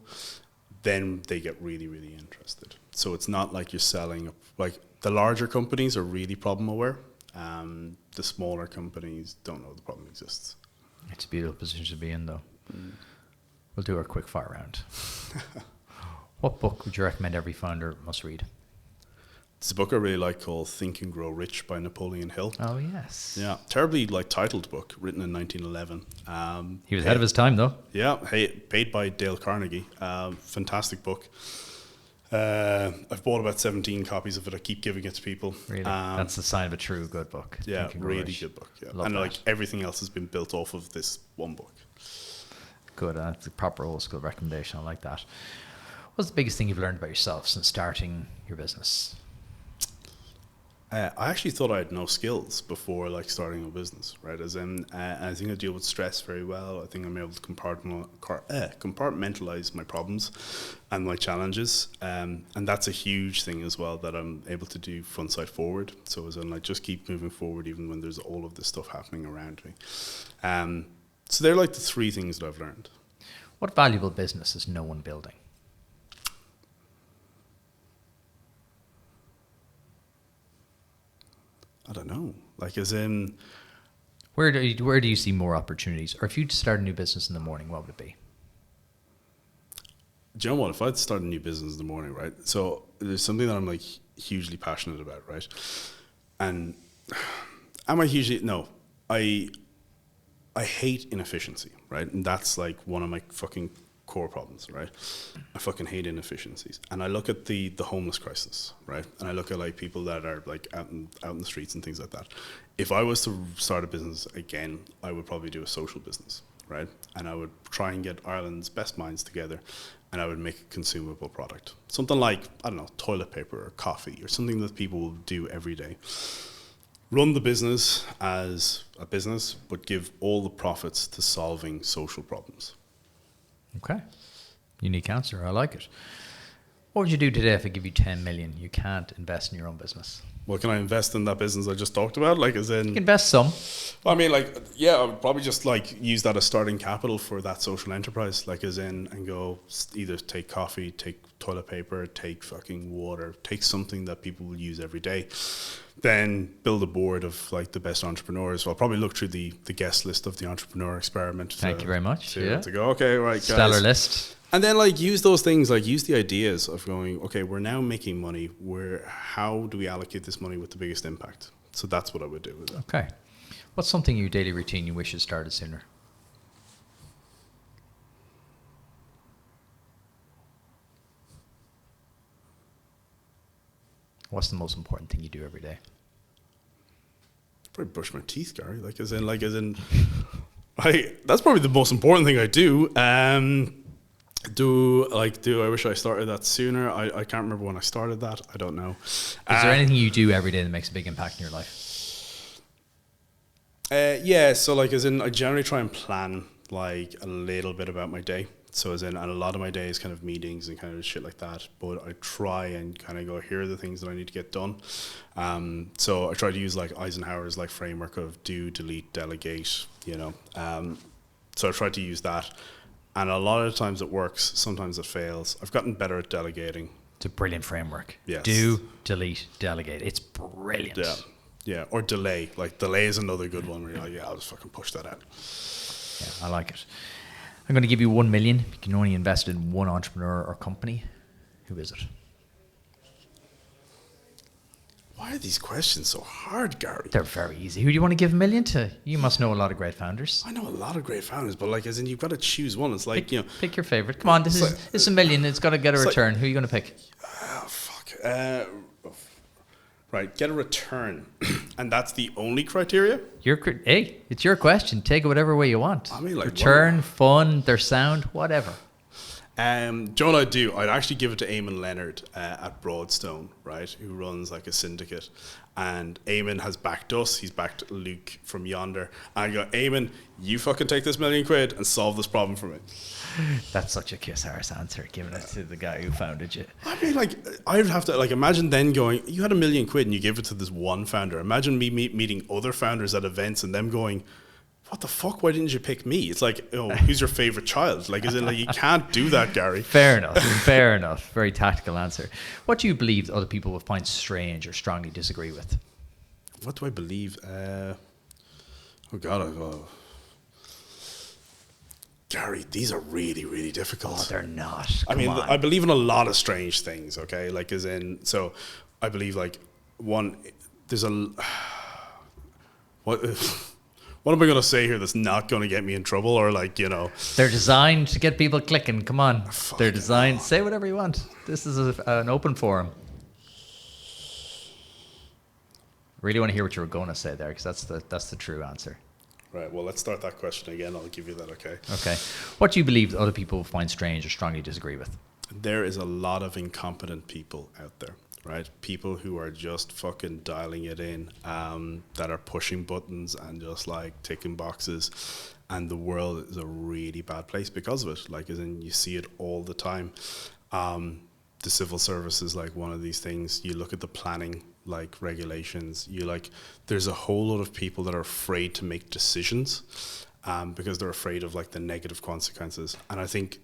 then they get really, really interested. So it's not like you're selling, like, the larger companies are really problem aware. The smaller companies don't know the problem exists. It's a beautiful position to be in, though. We'll do our quick fire round. What book would you recommend every founder must read? It's a book I really like called Think and Grow Rich by Napoleon Hill. Oh, yes. Yeah, terribly like titled book, written in 1911. He was ahead of his time, though. Yeah, paid by Dale Carnegie. Fantastic book. I've bought about 17 copies of it. I keep giving it to people. Really? That's the sign of a true good book. Yeah, really good book. Yeah. And like everything else has been built off of this one book. Good. That's a proper old school recommendation. I like that. What's the biggest thing you've learned about yourself since starting your business? I actually thought I had no skills before like starting a business, right? As in, I think I deal with stress very well. I think I'm able to compartmentalize my problems and my challenges, and that's a huge thing as well that I'm able to do front side forward. So as in, like, just keep moving forward even when there's all of this stuff happening around me. So they're like the three things that I've learned. What valuable business is no one building? I don't know. Like, as in, where do you see more opportunities? Or if you start a new business in the morning, what would it be? Do you know what? If I'd start a new business in the morning, right? So there's something that I'm like hugely passionate about, right? And am I hugely? No, I hate inefficiency, right? And that's like one of my fucking core problems, right? I fucking hate inefficiencies. And I look at the homeless crisis, right? And I look at like people that are like out in the streets and things like that. If I was to start a business again, I would probably do a social business, right? And I would try and get Ireland's best minds together and I would make a consumable product. Something like, I don't know, toilet paper or coffee or something that people will do every day. Run the business as a business, but give all the profits to solving social problems. Okay. Unique answer. I like it. What would you do today if I give you 10 million? You can't invest in your own business. Well, can I invest in that business I just talked about? Like, as in, you can invest some. Well, I mean, like, yeah, I would probably just like use that as starting capital for that social enterprise. Like, as in, and go either take coffee, take toilet paper, take fucking water, take something that people will use every day. Then build a board of like the best entrepreneurs. I'll probably look through the guest list of the entrepreneur experiment. Thank you very much. To go, okay, right, guys. Stellar list. And then like use those things, like use the ideas of going, okay, we're now making money. How do we allocate this money with the biggest impact? So that's what I would do with it. Okay. What's something in your daily routine you wish had started sooner? What's the most important thing you do every day? Probably brush my teeth, Gary. That's probably the most important thing I do. Do I wish I started that sooner? I can't remember when I started that. I don't know. Is there anything you do every day that makes a big impact in your life? Yeah, so like as in I generally try and plan like a little bit about my day. So as in, and a lot of my day is kind of meetings and kind of shit like that. But I try and kind of go, here are the things that I need to get done. So I try to use like Eisenhower's like framework of do, delete, delegate, you know. So I try to use that. And a lot of the times it works, sometimes it fails. I've gotten better at delegating. It's a brilliant framework. Yes. Do, delete, delegate. It's brilliant. Yeah. Yeah. Or delay. Like delay is another good one where you're like, yeah, I'll just fucking push that out. Yeah, I like it. I'm going to give you 1 million. You can only invest in one entrepreneur or company. Who is it? Why are these questions so hard, Gary? They're very easy. Who do you want to give 1 million to? You must know a lot of great founders. I know a lot of great founders, but like, as in, you've got to choose one. It's like, Pick your favorite. Come on, this is 1 million. It's got to get a return. Who are you going to pick? Oh, fuck. Right, get a return. And that's the only criteria? Hey, it's your question. Take it whatever way you want. I mean, like, return, fun, their sound, whatever. Joe and I do. I'd actually give it to Eamon Leonard at Broadstone, right, who runs like a syndicate. And Eamon has backed us. He's backed Luke from Yonder. And I go, Eamon, you fucking take this £1 million and solve this problem for me. That's such a kiss arse answer, giving it to the guy who founded you. I mean, like, I'd have to, like, imagine then going, you had £1 million and you give it to this one founder. Imagine me meeting other founders at events and them going, what the fuck? Why didn't you pick me? It's like, oh, who's your favorite child? Like, is it like, you can't do that, Gary? Fair enough. Fair enough. Very tactical answer. What do you believe other people will find strange or strongly disagree with? What do I believe? Oh God, Gary, these are really, really difficult. Oh, they're not. I mean, I believe in a lot of strange things. Okay, like as in, so I believe like one. There's a what. What am I going to say here that's not going to get me in trouble or like, They're designed to get people clicking. Come on. They're designed. Say whatever you want. This is an open forum. Really want to hear what you were going to say there because that's the true answer. Right. Well, let's start that question again. I'll give you that. Okay. Okay. What do you believe other people find strange or strongly disagree with? There is a lot of incompetent people out there. Right, people who are just fucking dialing it in, that are pushing buttons and just like ticking boxes, and the world is a really bad place because of it. Like, as in, you see it all the time. The civil service is like one of these things. You look at the planning, like regulations. There's a whole lot of people that are afraid to make decisions, because they're afraid of like the negative consequences. And I think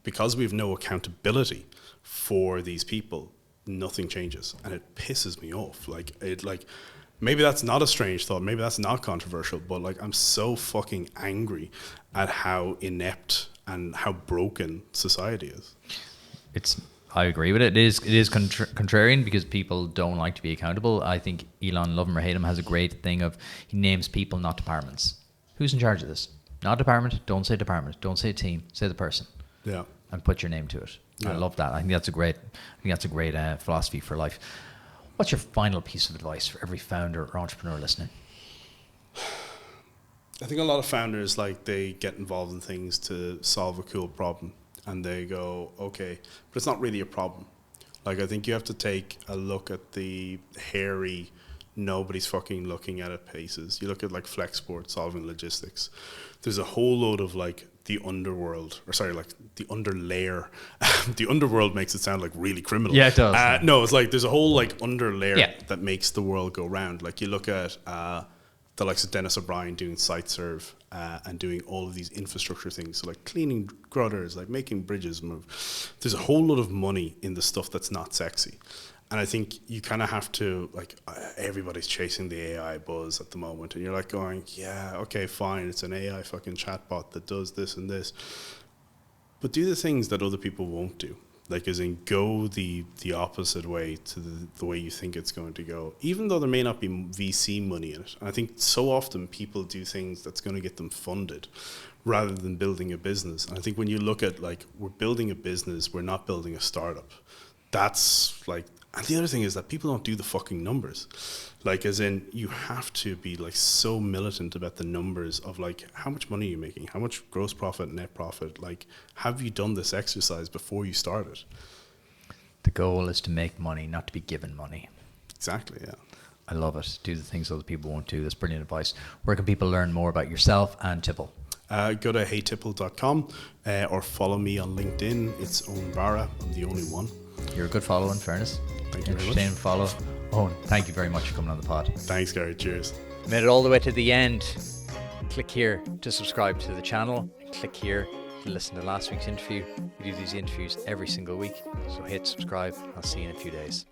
because we have no accountability for these people, nothing changes, and it pisses me off. Maybe that's not a strange thought, maybe that's not controversial, but like, I'm so fucking angry at how inept and how broken society is. I agree with it. It is contrarian because people don't like to be accountable. I think Elon, love him or hate him, has a great thing of he names people, not departments. Who's in charge of this? Not department. Don't say department. Don't say team. Say the person. Yeah. And put your name to it. Yeah. I love that. I think that's a great philosophy for life. What's your final piece of advice for every founder or entrepreneur listening? I think a lot of founders, like, they get involved in things to solve a cool problem, and they go, okay, but it's not really a problem. Like, I think you have to take a look at the hairy, nobody's fucking looking at it paces. You look at like Flexport solving logistics. There's a whole load of like the underworld, like the underlayer. The underworld makes it sound like really criminal. Yeah, it does. No, it's like there's a whole like underlayer that makes the world go round. Like, you look at the likes of Dennis O'Brien doing site serve and doing all of these infrastructure things. So like cleaning gutters, like making bridges move. There's a whole lot of money in the stuff that's not sexy. And I think you kind of have to, like, everybody's chasing the AI buzz at the moment. And you're like going, yeah, okay, fine. It's an AI fucking chatbot that does this and this. But do the things that other people won't do. Like, as in, go the opposite way to the way you think it's going to go. Even though there may not be VC money in it. And I think so often people do things that's going to get them funded rather than building a business. And I think when you look at, like, we're building a business, we're not building a startup. That's, like... And the other thing is that people don't do the fucking numbers. Like, as in, you have to be like so militant about the numbers of like, how much money are you making? How much gross profit, net profit? Like, have you done this exercise before you started? The goal is to make money, not to be given money. Exactly, yeah. I love it. Do the things other people won't do. That's brilliant advice. Where can people learn more about yourself and Tipple? Go to heytipple.com or follow me on LinkedIn. It's Eoin Bara. I'm the only one. You're a good follow, in fairness. Thank you very Entertaining much. follow. Eoin, thank you very much for coming on the pod. Thanks, Gary. Cheers. Made it all the way to the end. Click here to subscribe to the channel. Click here to listen to last week's interview. We do these interviews every single week, so hit subscribe. I'll see you in a few days.